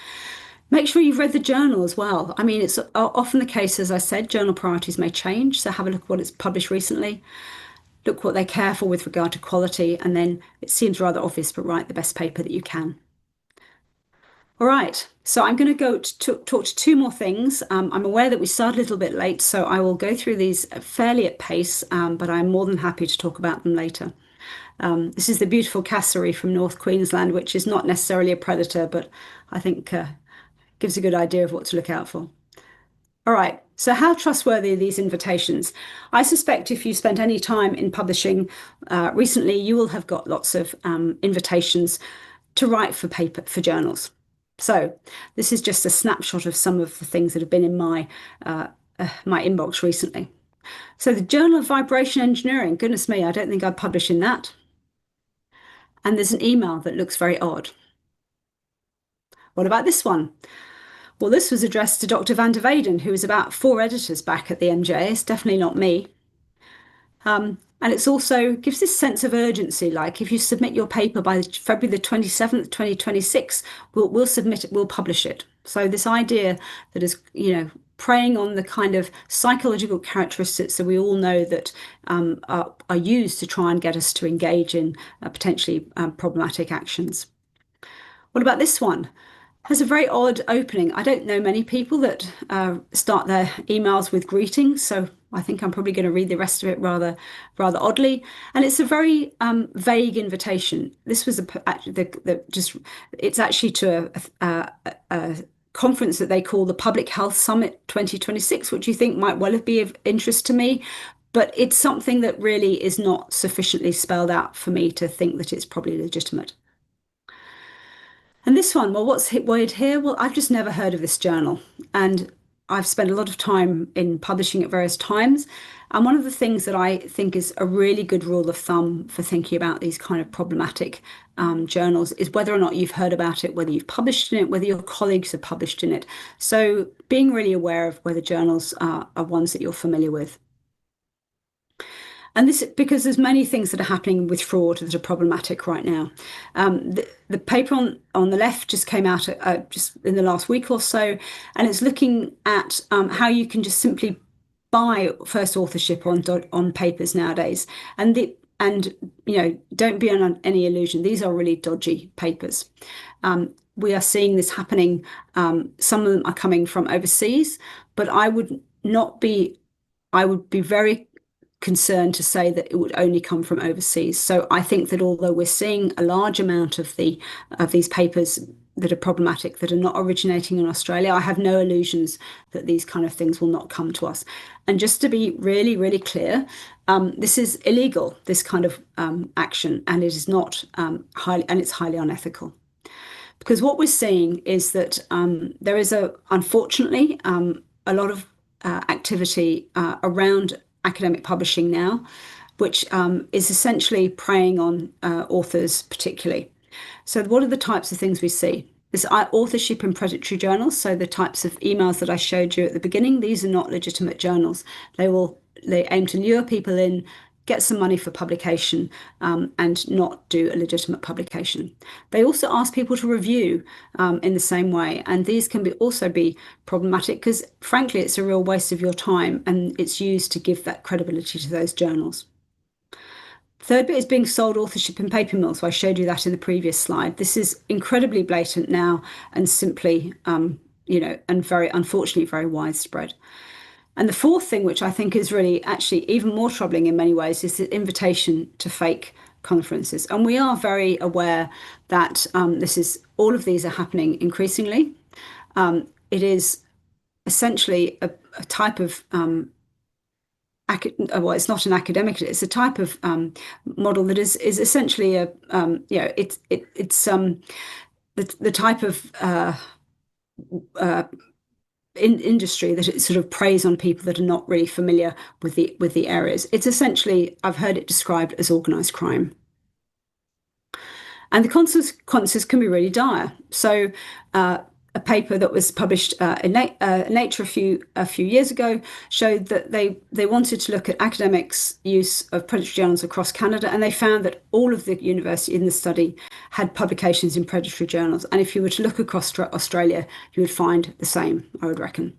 Make sure you've read the journal as well. I mean, it's often the case, as I said, journal priorities may change. So have a look at what it's published recently, look what they care for with regard to quality, and then it seems rather obvious, but write the best paper that you can. All right, so I'm going to go to talk to two more things. I'm aware that we started a little bit late, so I will go through these fairly at pace, but I'm more than happy to talk about them later. This is the beautiful cassowary from North Queensland, which is not necessarily a predator, but I think gives a good idea of what to look out for. All right, so how trustworthy are these invitations? I suspect if you spent any time in publishing recently, you will have got lots of invitations to write for journals. So this is just a snapshot of some of the things that have been in my inbox recently. So the Journal of Vibration Engineering, goodness me, I don't think I'd publish in that. And there's an email that looks very odd. What about this one? Well, this was addressed to Dr. Van der Weyden, who was about 4 editors back at the MJ. It's definitely not me. And it's also gives this sense of urgency, like if you submit your paper by February the 27th, 2026, we'll submit it, we'll publish it. So this idea that is, preying on the kind of psychological characteristics that we all know that are used to try and get us to engage in potentially problematic actions. What about this one? Has a very odd opening. I don't know many people that start their emails with greetings, so I think I'm probably going to read the rest of it rather oddly. And it's a very vague invitation. This was it's actually to a conference that they call the Public Health Summit 2026, which you think might well be of interest to me. But it's something that really is not sufficiently spelled out for me to think that it's probably legitimate. And this one, well, what's weird here? Well, I've just never heard of this journal. And I've spent a lot of time in publishing at various times. And one of the things that I think is a really good rule of thumb for thinking about these kind of problematic journals is whether or not you've heard about it, whether you've published in it, whether your colleagues have published in it. So being really aware of whether journals are ones that you're familiar with. And this because there's many things that are happening with fraud that are problematic right now. The paper on the left just came out just in the last week or so, and it's looking at how you can just simply buy first authorship on papers nowadays. And don't be under any illusion. These are really dodgy papers. We are seeing this happening. Some of them are coming from overseas, but I would be very concerned to say that it would only come from overseas. So I think that although we're seeing a large amount of these papers that are problematic, that are not originating in Australia, I have no illusions that these kind of things will not come to us. And just to be really, really clear, this is illegal, this kind of action, and it is not it's highly unethical. Because what we're seeing is that there is unfortunately a lot of activity around academic publishing now, which is essentially preying on authors particularly. So what are the types of things we see? This authorship in predatory journals, so the types of emails that I showed you at the beginning, these are not legitimate journals. They aim to lure people in, get some money for publication, and not do a legitimate publication. They also ask people to review in the same way, and these can also be problematic because, frankly, it's a real waste of your time, and it's used to give that credibility to those journals. Third bit is being sold authorship in paper mills. So I showed you that in the previous slide. This is incredibly blatant now and simply, and unfortunately, very widespread. And the fourth thing, which I think is really actually even more troubling in many ways, is the invitation to fake conferences. And we are very aware that all of these are happening increasingly. It is essentially a type of it's not an academic. It's a type of model that is essentially it's the type of industry that it sort of preys on people that are not really familiar with the areas. It's essentially, I've heard it described as organised crime. And the consequences can be really dire. So a paper that was published in Nature a few years ago showed that they wanted to look at academics' use of predatory journals across Canada, and they found that all of the universities in the study had publications in predatory journals. And if you were to look across Australia, you would find the same, I would reckon.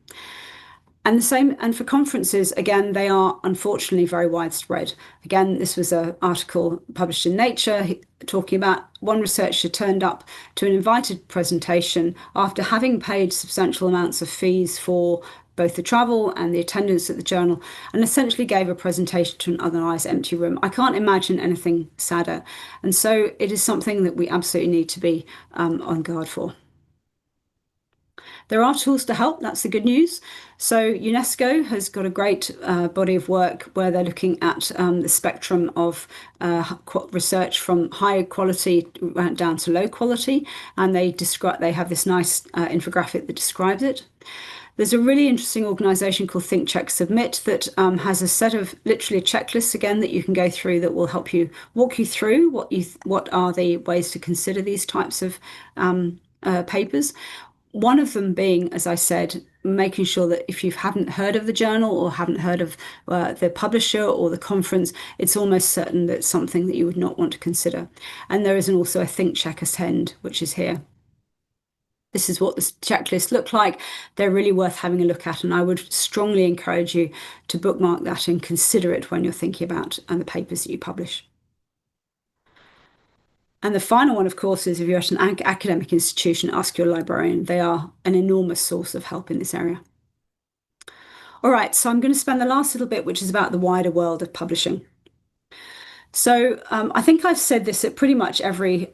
And the same, and for conferences, again, they are unfortunately very widespread. Again, this was an article published in Nature talking about one researcher turned up to an invited presentation after having paid substantial amounts of fees for both the travel and the attendance at the journal, and essentially gave a presentation to an otherwise empty room. I can't imagine anything sadder. And so it is something that we absolutely need to be on guard for. There are tools to help, that's the good news. So UNESCO has got a great body of work where they're looking at the spectrum of research from high quality down to low quality, and they have this nice infographic that describes it. There's a really interesting organisation called Think Check Submit that has a set of literally checklists again that you can go through that will help you walk you through what are the ways to consider these types of papers. One of them being, as I said, making sure that if you haven't heard of the journal or haven't heard of the publisher or the conference, it's almost certain that it's something that you would not want to consider. And there is also a Think Check Ascend, which is here. This is what the checklists look like. They're really worth having a look at, and I would strongly encourage you to bookmark that and consider it when you're thinking about the papers that you publish. And the final one, of course, is if you're at an academic institution, ask your librarian. They are an enormous source of help in this area. All right, so I'm going to spend the last little bit, which is about the wider world of publishing. So I think I've said this at pretty much every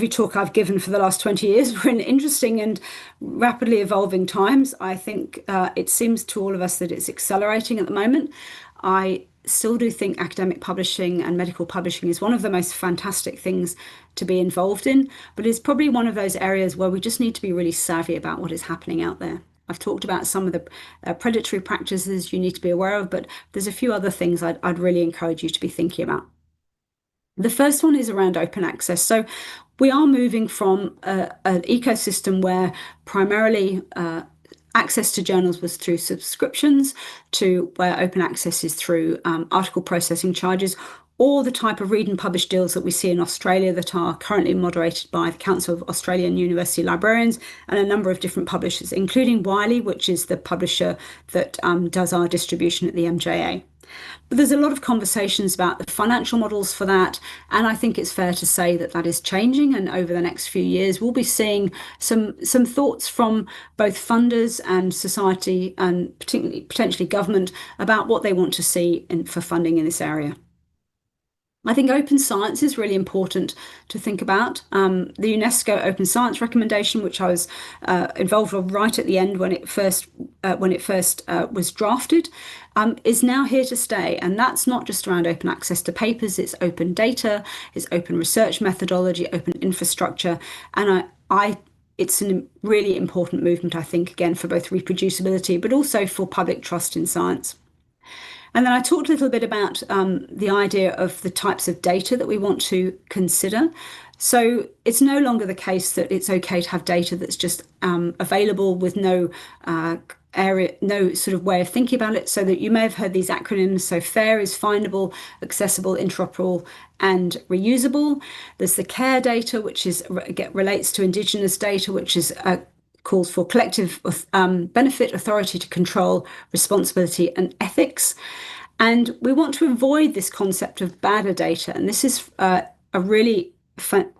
talk I've given for the last 20 years. We're in interesting and rapidly evolving times. I think it seems to all of us that it's accelerating at the moment. I still do think academic publishing and medical publishing is one of the most fantastic things to be involved in, but it's probably one of those areas where we just need to be really savvy about what is happening out there. I've talked about some of the predatory practices you need to be aware of, but there's a few other things I'd really encourage you to be thinking about. The first one is around open access. So we are moving from an ecosystem where primarily access to journals was through subscriptions to where open access is through article processing charges, or the type of read and publish deals that we see in Australia that are currently moderated by the Council of Australian University Librarians and a number of different publishers, including Wiley, which is the publisher that does our distribution at the MJA. But there's a lot of conversations about the financial models for that, and I think it's fair to say that that is changing, and over the next few years we'll be seeing some thoughts from both funders and society and potentially government about what they want to see for funding in this area. I think open science is really important to think about. The UNESCO Open Science recommendation, which I was involved with right at the end when it first was drafted, is now here to stay. And that's not just around open access to papers, it's open data, it's open research methodology, open infrastructure. And it's a really important movement, I think, again, for both reproducibility, but also for public trust in science. And then I talked a little bit about the idea of the types of data that we want to consider. So it's no longer the case that it's okay to have data that's just available with no sort of way of thinking about it. So that you may have heard these acronyms. So FAIR is findable, accessible, interoperable, and reusable. There's the CARE data, which relates to Indigenous data, which is calls for collective benefit, authority to control, responsibility, and ethics. And we want to avoid this concept of badder data. And this is a really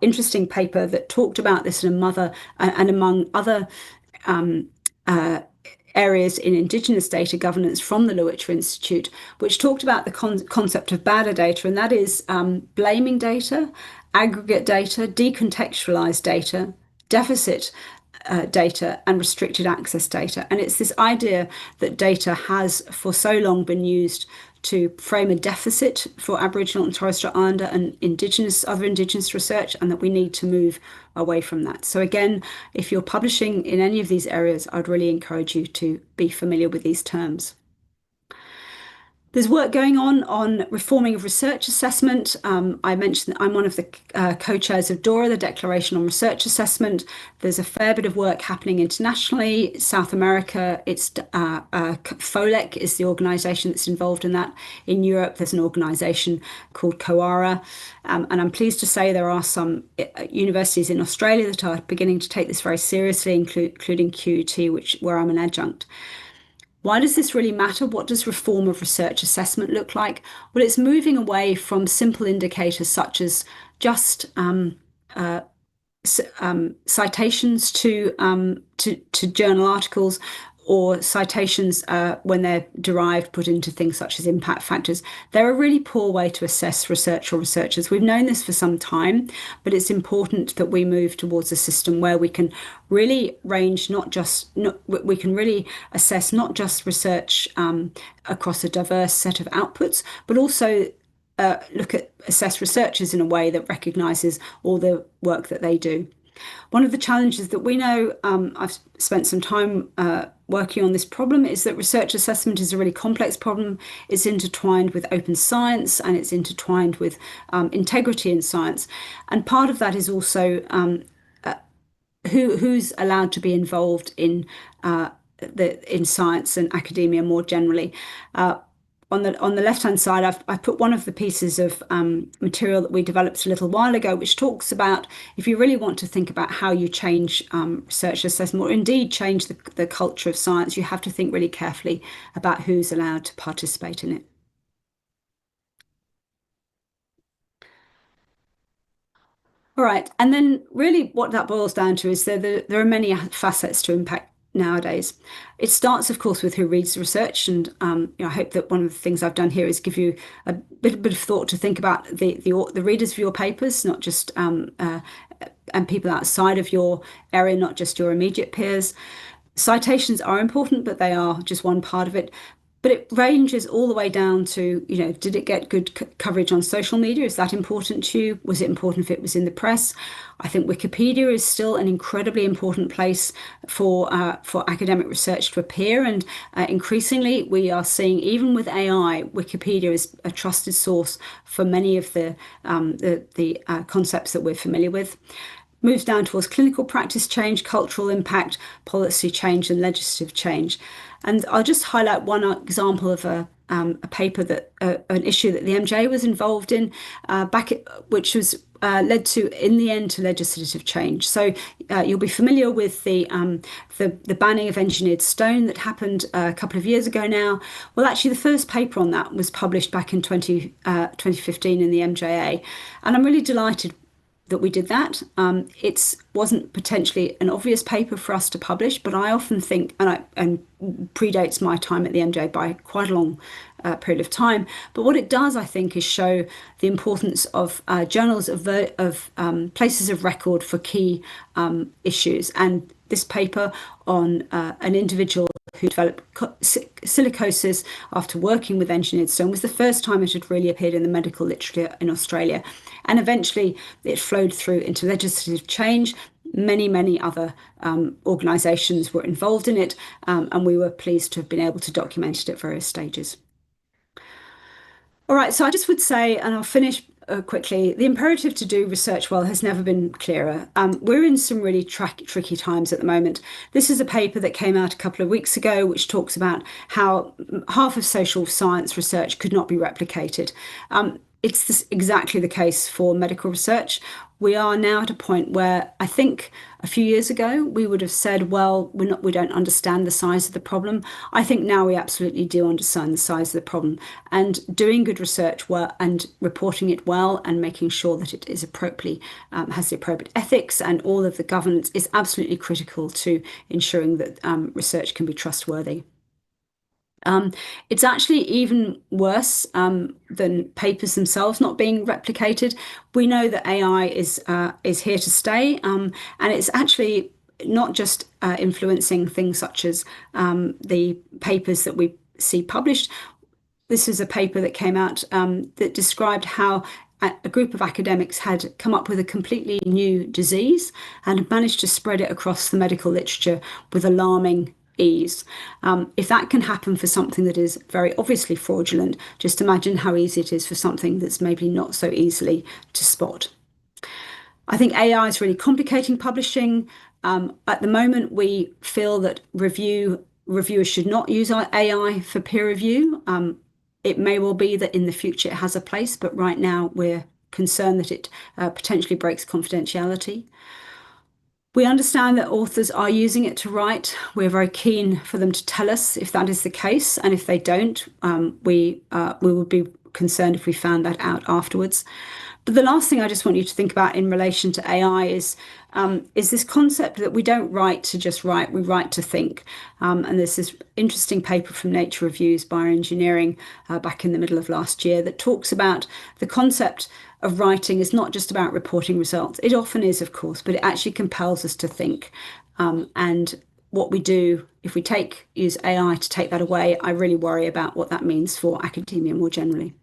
interesting paper that talked about this and among other areas in Indigenous data governance from the Lowitja Institute, which talked about the concept of badder data, and that is blaming data, aggregate data, decontextualized data, deficit data, and restricted access data. And it's this idea that data has for so long been used to frame a deficit for Aboriginal and Torres Strait Islander and other Indigenous research, and that we need to move away from that. So again, if you're publishing in any of these areas, I'd really encourage you to be familiar with these terms. There's work going on reforming of research assessment. I mentioned that I'm one of the co-chairs of DORA, the Declaration on Research Assessment. There's a fair bit of work happening internationally. South America, it's FOLEC is the organisation that's involved in that. In Europe, there's an organisation called COARA. And I'm pleased to say there are some universities in Australia that are beginning to take this very seriously, including QUT, where I'm an adjunct. Why does this really matter? What does reform of research assessment look like? Well, it's moving away from simple indicators such as just citations to journal articles, or citations when they're derived put into things such as impact factors. They're a really poor way to assess research or researchers. We've known this for some time, but it's important that we move towards a system where we can really we can really assess not just research across a diverse set of outputs, but also assess researchers in a way that recognises all the work that they do. One of the challenges that we know, I've spent some time working on this problem, is that research assessment is a really complex problem. It's intertwined with open science and it's intertwined with integrity in science. And part of that is also who's allowed to be involved in science and academia more generally. On the left-hand side, I've put one of the pieces of material that we developed a little while ago, which talks about if you really want to think about how you change research assessment, or indeed change the culture of science, you have to think really carefully about who's allowed to participate in it. All right, and then really what that boils down to is there are many facets to impact nowadays. It starts, of course, with who reads the research, and I hope that one of the things I've done here is give you a bit of thought to think about the readers of your papers, not just and people outside of your area, not just your immediate peers. Citations are important, but they are just one part of it. But it ranges all the way down to, did it get good coverage on social media? Is that important to you? Was it important if it was in the press? I think Wikipedia is still an incredibly important place for academic research to appear. And increasingly, we are seeing, even with AI, Wikipedia is a trusted source for many of the concepts that we're familiar with. Moves down towards clinical practice change, cultural impact, policy change, and legislative change. And I'll just highlight one example of a paper an issue that the MJ was involved in which was led to, in the end, to legislative change. So you'll be familiar with the banning of engineered stone that happened a couple of years ago now. Well, actually, the first paper on that was published back in 2015 in the MJA, and I'm really delighted that we did that. It wasn't potentially an obvious paper for us to publish, but I often think, and predates my time at the MJ by quite a long period of time. But what it does, I think, is show the importance of journals of places of record for key issues. And this paper on an individual who developed silicosis after working with engineered stone was the first time it had really appeared in the medical literature in Australia. And eventually it flowed through into legislative change. Many other organisations were involved in it, and we were pleased to have been able to document it at various stages. All right, so I just would say, and I'll finish quickly, the imperative to do research well has never been clearer. We're in some really tricky times at the moment. This is a paper that came out a couple of weeks ago, which talks about how half of social science research could not be replicated. It's exactly the case for medical research. We are now at a point where I think a few years ago we would have said, well, we don't understand the size of the problem. I think now we absolutely do understand the size of the problem, and doing good research well and reporting it well and making sure that it is appropriately has the appropriate ethics and all of the governance is absolutely critical to ensuring that research can be trustworthy. It's actually even worse than papers themselves not being replicated. We know that AI is here to stay, and it's actually not just influencing things such as the papers that we see published. This is a paper that came out that described how a group of academics had come up with a completely new disease and had managed to spread it across the medical literature with alarming ease. If that can happen for something that is very obviously fraudulent, just imagine how easy it is for something that's maybe not so easily to spot. I think AI is really complicating publishing. At the moment, we feel that reviewers should not use AI for peer review. It may well be that in the future it has a place, but right now we're concerned that it potentially breaks confidentiality. We understand that authors are using it to write. We're very keen for them to tell us if that is the case, and if they don't, we would be concerned if we found that out afterwards. But the last thing I just want you to think about in relation to AI is this concept that we don't write to just write, we write to think. And there's this interesting paper from Nature Reviews Bioengineering back in the middle of last year that talks about the concept of writing is not just about reporting results. It often is, of course, but it actually compels us to think. And what we do, if we use AI to take that away, I really worry about what that means for academia more generally.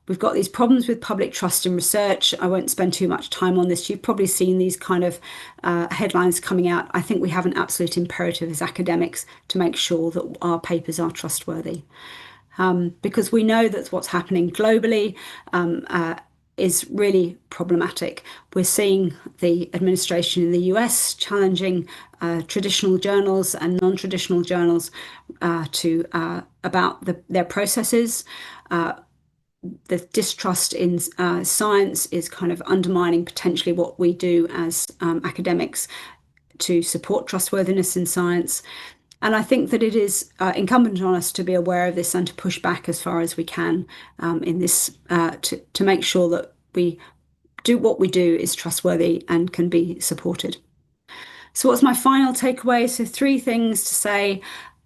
We've got these problems with public trust in research. I won't spend too much time on this. You've probably seen these kind of headlines coming out. I think we have an absolute imperative as academics to make sure that our papers are trustworthy. Because we know that what's happening globally is really problematic. We're seeing the administration in the US challenging traditional journals and non-traditional journals about their processes. The distrust in science is kind of undermining potentially what we do as academics to support trustworthiness in science. And I think that it is incumbent on us to be aware of this and to push back as far as we can in this to make sure that what we do is trustworthy and can be supported. So what's my final takeaway? So 3 things to say.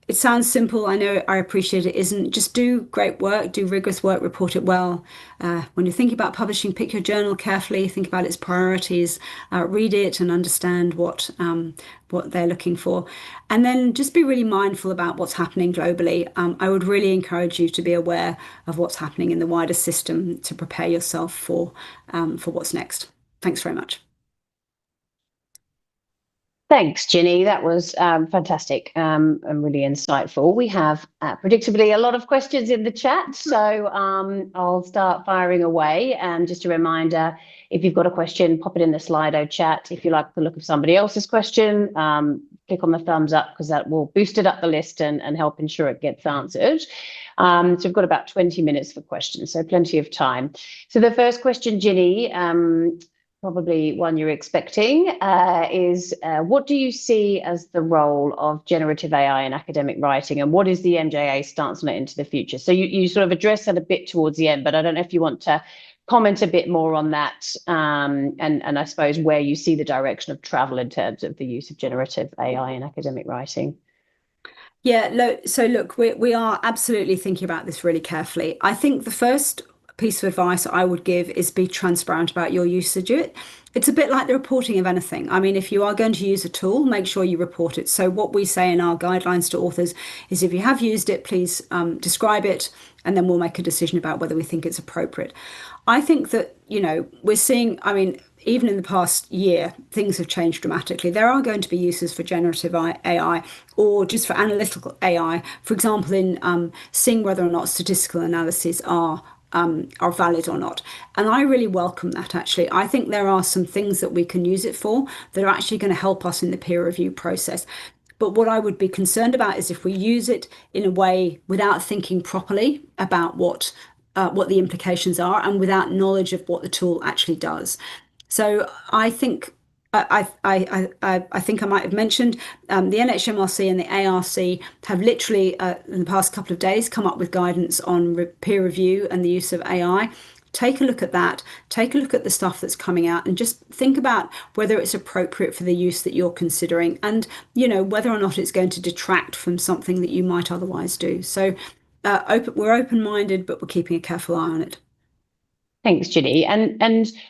It sounds simple. I know, I appreciate it isn't. Just do great work, do rigorous work, report it well. When you're thinking about publishing, pick your journal carefully, think about its priorities, read it and understand what they're looking for. And then just be really mindful about what's happening globally. I would really encourage you to be aware of what's happening in the wider system to prepare yourself for what's next. Thanks very much. Thanks, Ginny. That was fantastic and really insightful. We have predictably a lot of questions in the chat, so I'll start firing away. And just a reminder, if you've got a question, pop it in the Slido chat. If you like the look of somebody else's question, click on the thumbs up because that will boost it up the list and help ensure it gets answered. So we've got about 20 minutes for questions, so plenty of time. So the first question, Ginny, probably one you're expecting, is what do you see as the role of generative AI in academic writing, and what is the MJA stance on it into the future? So you sort of addressed that a bit towards the end, but I don't know if you want to comment a bit more on that, and I suppose where you see the direction of travel in terms of the use of generative AI in academic writing. Yeah, so look, we are absolutely thinking about this really carefully. I think the first piece of advice I would give is be transparent about your usage of it. It's a bit like the reporting of anything. I mean, if you are going to use a tool, make sure you report it. So what we say in our guidelines to authors is if you have used it, please describe it, and then we'll make a decision about whether we think it's appropriate. I think that, we're seeing, I mean, even in the past year, things have changed dramatically. There are going to be uses for generative AI or just for analytical AI, for example, in seeing whether or not statistical analyses are valid or not. And I really welcome that, actually. I think there are some things that we can use it for that are actually going to help us in the peer review process. But what I would be concerned about is if we use it in a way without thinking properly about what the implications are and without knowledge of what the tool actually does. So I think I think I might have mentioned the NHMRC and the ARC have literally in the past couple of days come up with guidance on peer review and the use of AI. Take a look at that, take a look at the stuff that's coming out and just think about whether it's appropriate for the use that you're considering and, whether or not it's going to detract from something that you might otherwise do. So we're open-minded, but we're keeping a careful eye on it. Thanks, Ginny. And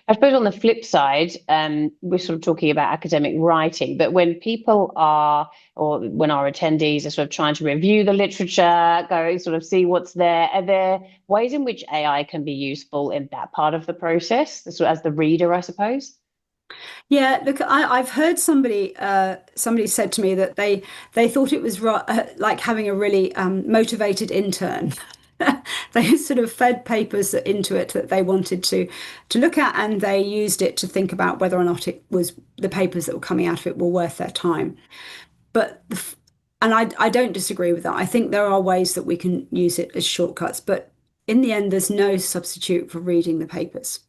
I suppose on the flip side, we're sort of talking about academic writing, but when people are, or when our attendees are sort of trying to review the literature, go sort of see what's there, are there ways in which AI can be useful in that part of the process, as the reader, I suppose? Yeah, look, I've heard somebody said to me that they thought it was like having a really motivated intern. They sort of fed papers into it that they wanted to look at, and they used it to think about whether or not it was the papers that were coming out of it were worth their time. But and I don't disagree with that. I think there are ways that we can use it as shortcuts, but in the end, there's no substitute for reading the papers.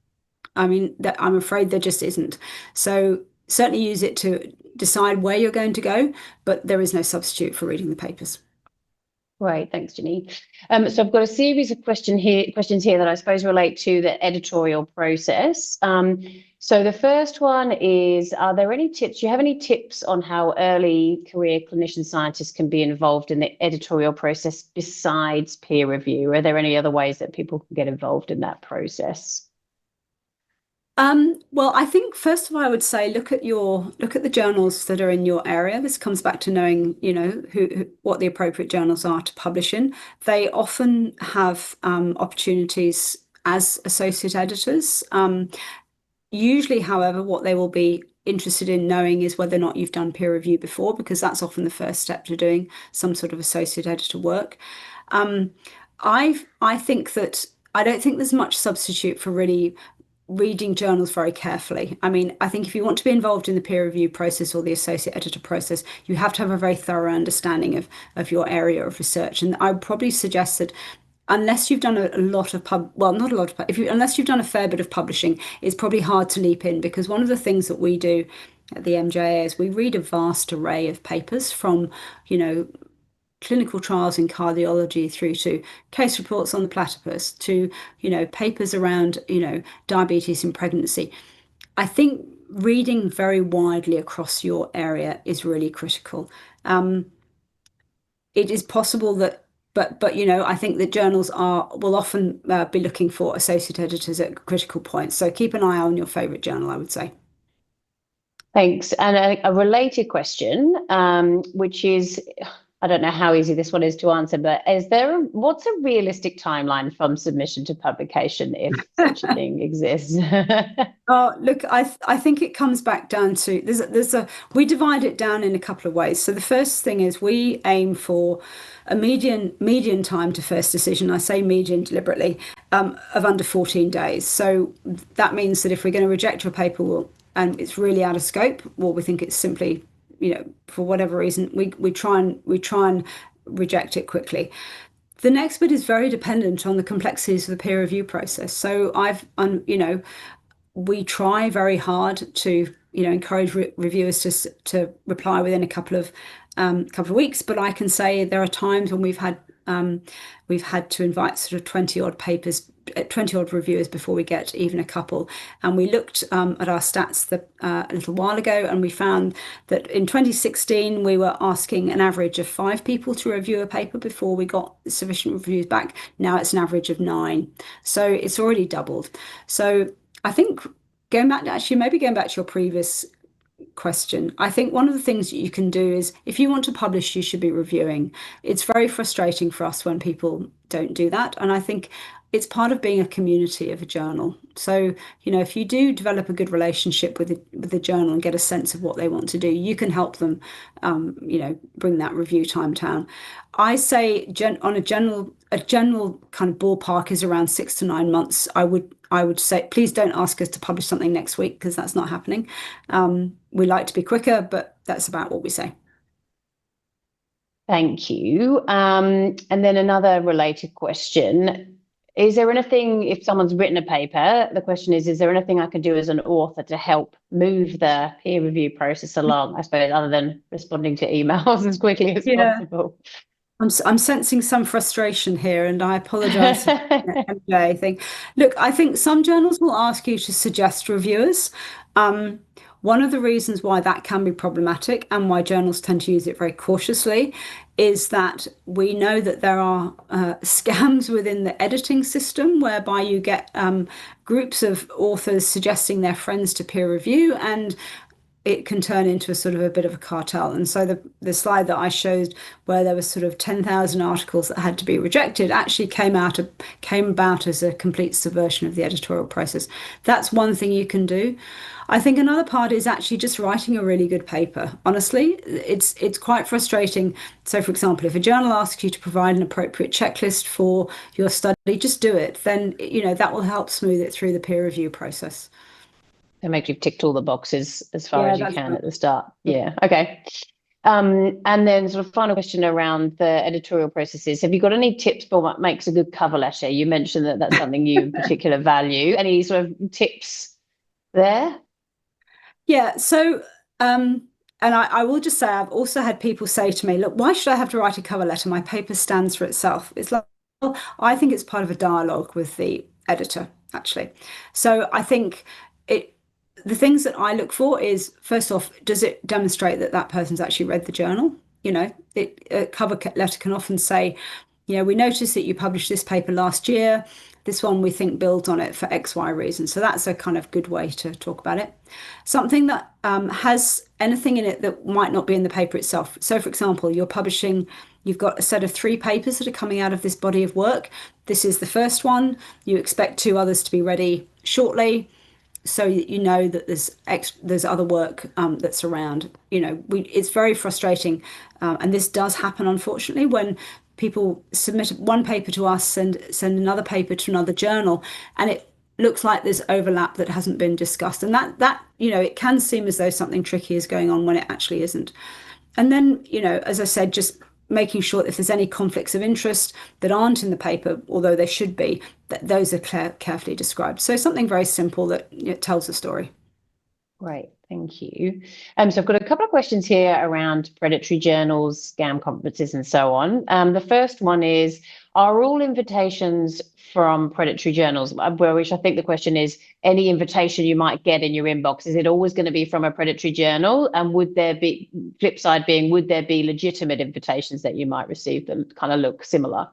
I mean, that I'm afraid there just isn't. So certainly use it to decide where you're going to go, but there is no substitute for reading the papers. Right, thanks, Ginny. So I've got a series of questions here that I suppose relate to the editorial process. So the first one is, are there any tips? Do you have any tips on how early career clinician scientists can be involved in the editorial process besides peer review? Are there any other ways that people can get involved in that process? Well, I think first of all, I would say look at the journals that are in your area. This comes back to knowing, what the appropriate journals are to publish in. They often have opportunities as associate editors. Usually, however, what they will be interested in knowing is whether or not you've done peer review before, because that's often the first step to doing some sort of associate editor work. Um, I think that I don't think there's much substitute for really reading journals very carefully. I mean, I think if you want to be involved in the peer review process or the associate editor process, you have to have a very thorough understanding of your area of research. And I would probably suggest that unless you've done a lot of well, not a lot of unless you've done a fair bit of publishing, it's probably hard to leap in, because one of the things that we do at the MJA is we read a vast array of papers from, clinical trials in cardiology through to case reports on the platypus to, papers around, diabetes in pregnancy. I think reading very widely across your area is really critical. It is possible that, but I think that journals will often be looking for associate editors at critical points. So keep an eye on your favourite journal, I would say. Thanks. And a related question, which is, I don't know how easy this one is to answer, but what's a realistic timeline from submission to publication, if such a thing exists? Oh, look, I think it comes back down to we divide it down in a couple of ways. So the first thing is we aim for a median time to first decision. I say median deliberately, of under 14 days. So that means that if we're going to reject your paper, and it's really out of scope, or we think it's simply, for whatever reason, we try and reject it quickly. The next bit is very dependent on the complexities of the peer review process. So we try very hard to, encourage reviewers to reply within a couple of weeks. But I can say there are times when we've had to invite sort of 20 odd papers, 20 odd reviewers before we get even a couple. And we looked at our stats a little while ago, and we found that in 2016 we were asking an average of 5 people to review a paper before we got sufficient reviews back. Now it's an average of 9, so it's already doubled. So I think going back to your previous question, I think one of the things that you can do is, if you want to publish, you should be reviewing. It's very frustrating for us when people don't do that, and I think it's part of being a community of a journal. So, if you do develop a good relationship with the journal and get a sense of what they want to do, you can help them, bring that review time down. I say on a general kind of ballpark is around 6 to 9 months. I would say, please don't ask us to publish something next week, because that's not happening. We like to be quicker, but that's about what we say. Thank you. And then another related question. Is there anything, if someone's written a paper, the question is there anything I can do as an author to help move the peer review process along, I suppose, other than responding to emails as quickly as possible? I'm sensing some frustration here, and I apologize for the MJ thing. Look, I think some journals will ask you to suggest reviewers. One of the reasons why that can be problematic, and why journals tend to use it very cautiously, is that we know that there are scams within the editing system, whereby you get groups of authors suggesting their friends to peer review, and it can turn into a sort of a bit of a cartel. And so the slide that I showed where there was sort of 10,000 articles that had to be rejected actually came about as a complete subversion of the editorial process. That's one thing you can do. I think another part is actually just writing a really good paper. Honestly, it's quite frustrating. So, for example, if a journal asks you to provide an appropriate checklist for your study, just do it. Then, that will help smooth it through the peer review process. And make you've ticked all the boxes as far Yeah, as you that's can right. at the start. Yeah. Okay. And then sort of final question around the editorial processes. Have you got any tips for what makes a good cover letter? You mentioned that that's something you in particular value. Any sort of tips there? Yeah. So, and I will just say, I've also had people say to me, look, why should I have to write a cover letter? My paper stands for itself. It's like, well, I think it's part of a dialogue with the editor, actually. So I think it, the things that I look for is, first off, does it demonstrate that that person's actually read the journal? A cover letter can often say, we noticed that you published this paper last year. This one we think builds on it for X, Y reason. So that's a kind of good way to talk about it. Something that has anything in it that might not be in the paper itself. So, for example, you've got a set of 3 papers that are coming out of this body of work. This is the first one. You expect 2 others to be ready shortly, so you know that there's other work that's around. It's very frustrating, and this does happen, unfortunately, when people submit one paper to us and send another paper to another journal, and it looks like there's overlap that hasn't been discussed, and that it can seem as though something tricky is going on when it actually isn't. And then, as I said, just making sure that if there's any conflicts of interest that aren't in the paper, although they should be, that those are carefully described. So something very simple that tells the story. Great, thank you. So I've got a couple of questions here around predatory journals, scam conferences, and so on. The first one is, are all invitations from predatory journals? Which I think the question is, any invitation you might get in your inbox, is it always going to be from a predatory journal? And would there be, flip side being, would there be legitimate invitations that you might receive that kind of look similar?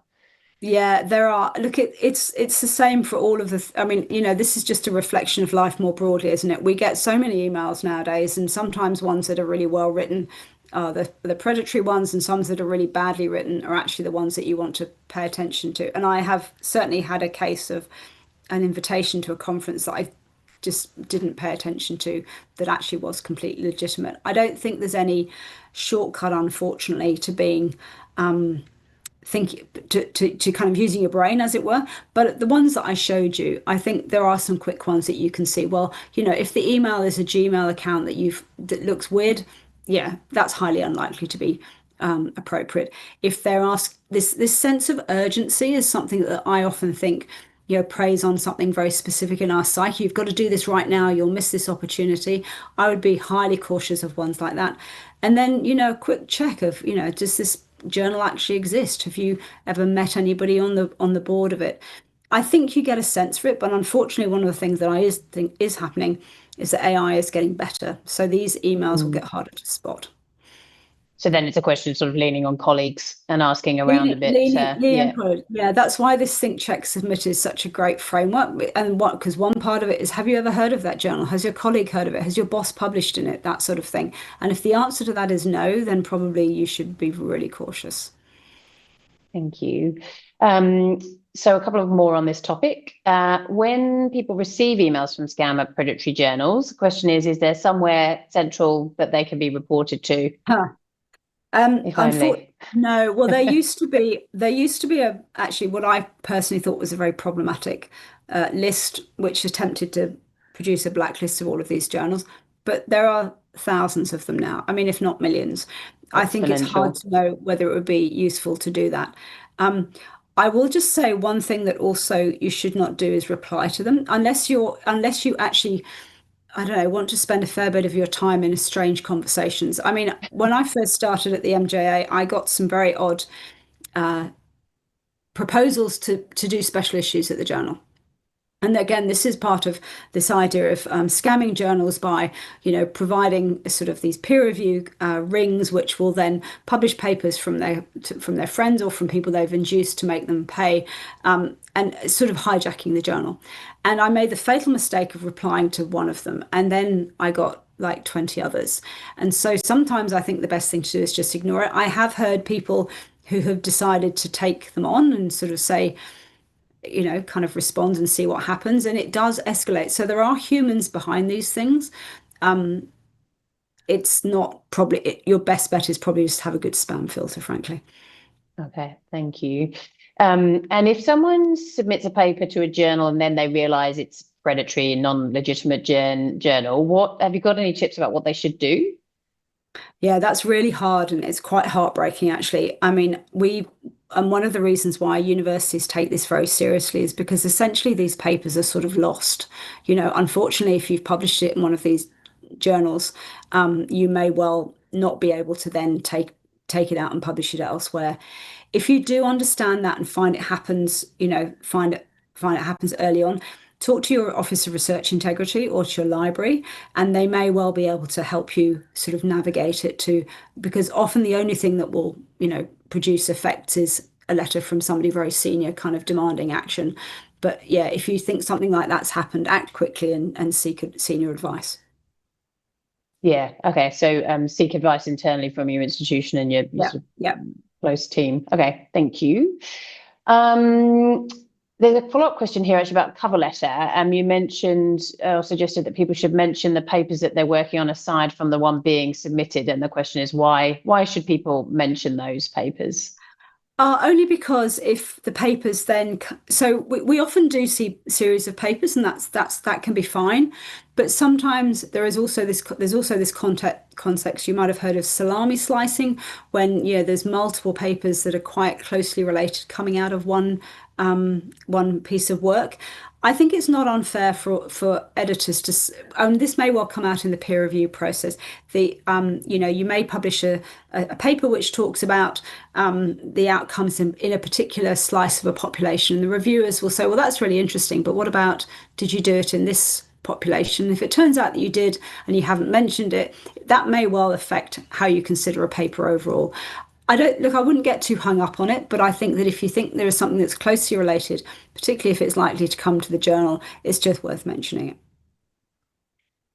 Yeah, there are. Look, it's the same for all of I mean, this is just a reflection of life more broadly, isn't it? We get so many emails nowadays, and sometimes ones that are really well written are the predatory ones, and some that are really badly written are actually the ones that you want to pay attention to. And I have certainly had a case of an invitation to a conference that I just didn't pay attention to that actually was completely legitimate. I don't think there's any shortcut, unfortunately, to being think to kind of using your brain, as it were. But the ones that I showed you, I think there are some quick ones that you can see. Well, if the email is a Gmail account that looks weird, yeah, that's highly unlikely to be appropriate. If they're asked, this sense of urgency is something that I often think preys on something very specific in our psyche. You've got to do this right now, you'll miss this opportunity. I would be highly cautious of ones like that. And then a quick check of does this journal actually exist? Have you ever met anybody on the board of it? I think you get a sense for it, but unfortunately, one of the things that I think is happening is that AI is getting better. So these emails will get harder to spot. So then it's a question of sort of leaning on colleagues and asking around a bit. Yeah. Yeah, that's why this Think Check Submit is such a great framework. And because one part of it is, have you ever heard of that journal? Has your colleague heard of it? Has your boss published in it? That sort of thing. And if the answer to that is no, then probably you should be really cautious. Thank you. So a couple of more on this topic. When people receive emails from scam or predatory journals, the question is there somewhere central that they can be reported to? Huh. If only. No, well, there used to be actually what I personally thought was a very problematic list, which attempted to produce a blacklist of all of these journals. But there are thousands of them now. I mean, if not millions. I think it's hard to know whether it would be useful to do that. I will just say one thing that also you should not do is reply to them unless you actually, I don't know, want to spend a fair bit of your time in strange conversations. I mean, when I first started at the MJA, I got some very odd proposals to do special issues at the journal. And again, this is part of this idea of scamming journals by, providing sort of these peer review rings, which will then publish papers from their friends or from people they've induced to make them pay, and sort of hijacking the journal. And I made the fatal mistake of replying to one of them, and then I got like 20 others. And so sometimes I think the best thing to do is just ignore it. I have heard people who have decided to take them on and sort of say, kind of respond and see what happens. And it does escalate. So there are humans behind these things. It's not probably your best bet is probably just have a good spam filter, frankly. Okay, thank you. And if someone submits a paper to a journal and then they realize it's predatory, non-legitimate journal, what have you got any tips about what they should do? Yeah, that's really hard and it's quite heartbreaking, actually. I mean, and one of the reasons why universities take this very seriously is because essentially these papers are sort of lost. Unfortunately, if you've published it in one of these journals, you may well not be able to then take it out and publish it elsewhere. If you do understand that and find it happens, find it happens early on, talk to your Office of Research Integrity or to your library, and they may well be able to help you sort of navigate it too, because often the only thing that will, produce effects is a letter from somebody very senior kind of demanding action. But yeah, if you think something like that's happened, act quickly and seek senior advice. Yeah. Okay. So seek advice internally from your institution and your Yeah, sort of yeah. close team. Okay. Thank you. Um, there's a follow-up question here actually about cover letter. You mentioned or suggested that people should mention the papers that they're working on aside from the one being submitted. And the question is why? Why should people mention those papers? Only because if the papers then, so we often do see series of papers, and that can be fine. But sometimes there's also this context. You might have heard of salami slicing, when there's multiple papers that are quite closely related coming out of one piece of work. I think it's not unfair for editors to, this may well come out in the peer review process. You may publish a paper which talks about the outcomes in a particular slice of a population. And the reviewers will say, well, that's really interesting, but what about, did you do it in this population? If it turns out that you did and you haven't mentioned it, that may well affect how you consider a paper overall. I wouldn't get too hung up on it, but I think that if you think there is something that's closely related, particularly if it's likely to come to the journal, it's just worth mentioning it.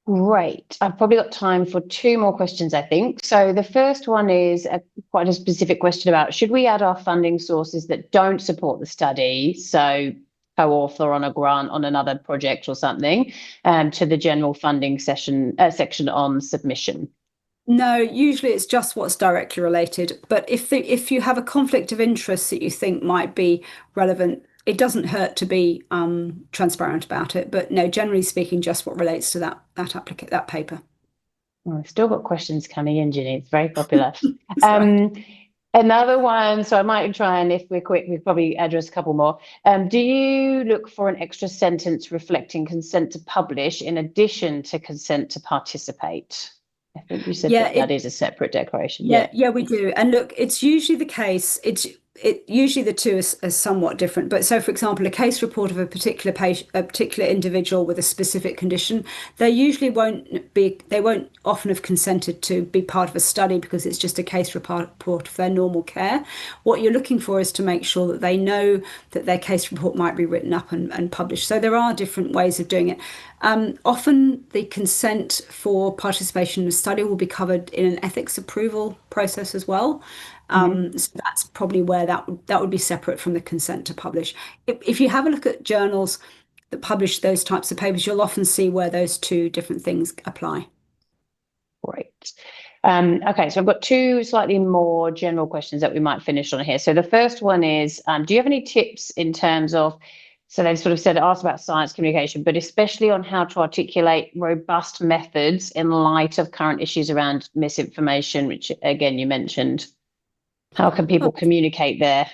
Great. I've probably got time for two more questions, I think. So the first one is quite a specific question about, should we add our funding sources that don't support the study, so co-author on a grant on another project or something, to the general funding section on submission? No, usually it's just what's directly related. But if you have a conflict of interest that you think might be relevant, it doesn't hurt to be transparent about it. But no, generally speaking, just what relates to that paper. Well, I've still got questions coming in, Ginny. It's very popular. Another one, so I might try, and if we're quick, we'll probably address a couple more. Do you look for an extra sentence reflecting consent to publish in addition to consent to participate? I think you said that is a separate declaration. Yeah, we do. And look, it's usually the case. Usually the two are somewhat different. But so, for example, a case report of a particular patient, a particular individual with a specific condition, they won't often have consented to be part of a study because it's just a case report of their normal care. What you're looking for is to make sure that they know that their case report might be written up and published. So there are different ways of doing it. Often the consent for participation in a study will be covered in an ethics approval process as well. So that's probably where that would be separate from the consent to publish. If you have a look at journals that publish those types of papers, you'll often see where those two different things apply. Great. Okay, so I've got two slightly more general questions that we might finish on here. So the first one is, do you have any tips in terms of, so they've sort of asked about science communication, but especially on how to articulate robust methods in light of current issues around misinformation, which again, you mentioned. How can people communicate their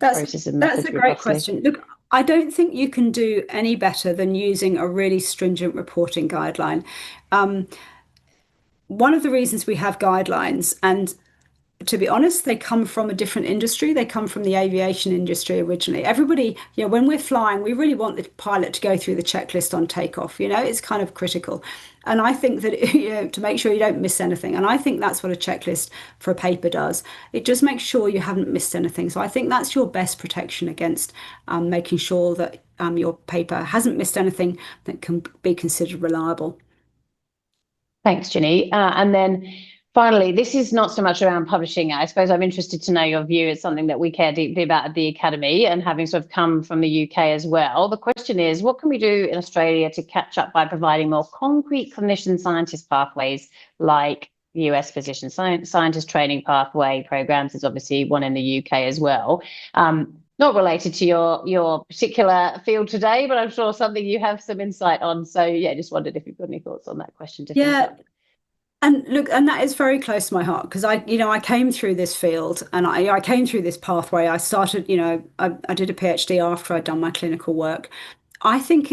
process and methods? That's a great question. Look, I don't think you can do any better than using a really stringent reporting guideline. One of the reasons we have guidelines, and to be honest, they come from a different industry. They come from the aviation industry originally. Everybody, when we're flying, we really want the pilot to go through the checklist on takeoff. It's kind of critical. And I think that, to make sure you don't miss anything. And I think that's what a checklist for a paper does. It just makes sure you haven't missed anything. So I think that's your best protection against making sure that your paper hasn't missed anything that can be considered reliable. Thanks, Ginny. And then finally, this is not so much around publishing. I suppose I'm interested to know your view. It's something that we care deeply about at the Academy, and having sort of come from the UK as well. The question is, what can we do in Australia to catch up by providing more concrete clinician scientist pathways, like the US physician scientist training pathway programs? Is obviously one in the UK as well. Not related to your particular field today, but I'm sure something you have some insight on. So yeah, just wondered if you've got any thoughts on that question to finish up. And look, and that is very close to my heart, because I came through this field, and I came through this pathway. I started, I did a PhD after I'd done my clinical work. I think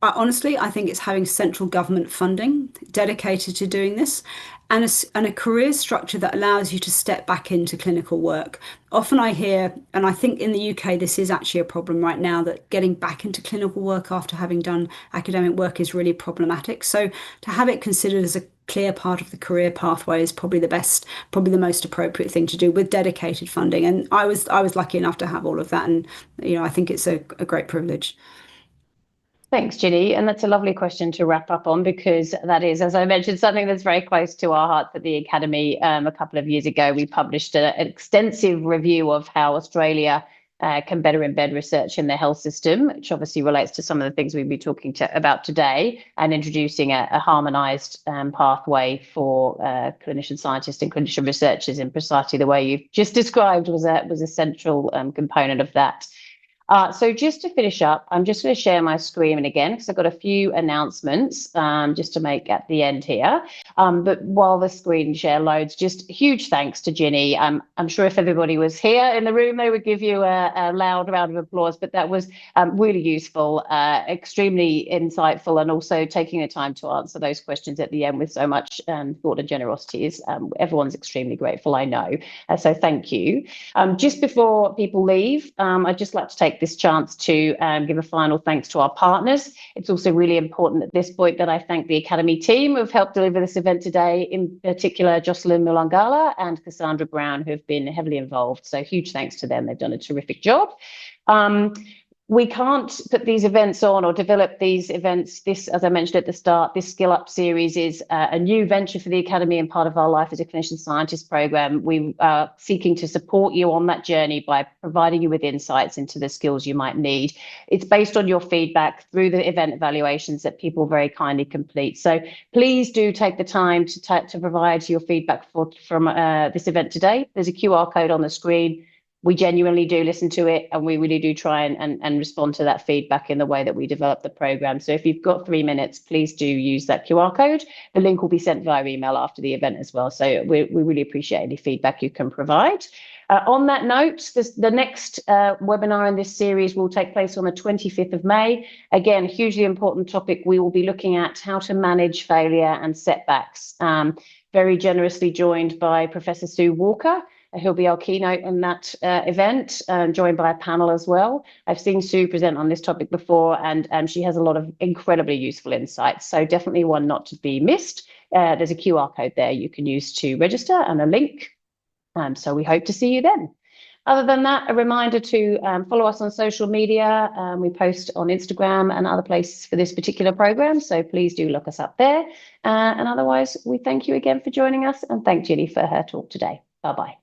honestly, I think it's having central government funding dedicated to doing this, and a career structure that allows you to step back into clinical work. Often I hear, and I think in the UK this is actually a problem right now, that getting back into clinical work after having done academic work is really problematic. So to have it considered as a clear part of the career pathway is probably the most appropriate thing to do, with dedicated funding. And I was lucky enough to have all of that, and I think it's a great privilege. Thanks, Ginny. And that's a lovely question to wrap up on, because that is, as I mentioned, something that's very close to our hearts at the Academy. A couple of years ago, we published an extensive review of how Australia can better embed research in the health system, which obviously relates to some of the things we'll be talking about today, and introducing a harmonised pathway for clinician scientists and clinician researchers in precisely the way you've just described was a central component of that. So just to finish up, I'm just going to share my screen again, because I've got a few announcements just to make at the end here. But while the screen share loads, just huge thanks to Ginny. I'm sure if everybody was here in the room, they would give you a loud round of applause, but that was really useful, extremely insightful, and also taking the time to answer those questions at the end with so much thought and generosity. Everyone's extremely grateful, I know. So thank you. Just before people leave, I'd just like to take this chance to give a final thanks to our partners. It's also really important at this point that I thank the Academy team who have helped deliver this event today, in particular Jocelyn Mulangala and Cassandra Brown, who have been heavily involved. So huge thanks to them. They've done a terrific job. We can't put these events on or develop these events. This, as I mentioned at the start, this Skill Up series is a new venture for the Academy and part of our Life as a Clinician Scientist program. We are seeking to support you on that journey by providing you with insights into the skills you might need. It's based on your feedback through the event evaluations that people very kindly complete. So please do take the time to provide your feedback from this event today. There's a QR code on the screen. We genuinely do listen to it, and we really do try and respond to that feedback in the way that we develop the program. So if you've got 3 minutes, please do use that QR code. The link will be sent via email after the event as well. So we really appreciate any feedback you can provide. On that note, the next webinar in this series will take place on the 25th of May. Again, hugely important topic. We will be looking at how to manage failure and setbacks. Very generously joined by Professor Sue Walker. He'll be our keynote in that event, joined by a panel as well. I've seen Sue present on this topic before, and she has a lot of incredibly useful insights. So definitely one not to be missed. There's a QR code there you can use to register, and a link. So we hope to see you then. Other than that, a reminder to follow us on social media. We post on Instagram and other places for this particular program, so please do look us up there. And otherwise, we thank you again for joining us, and thank Ginny for her talk today. Bye-bye.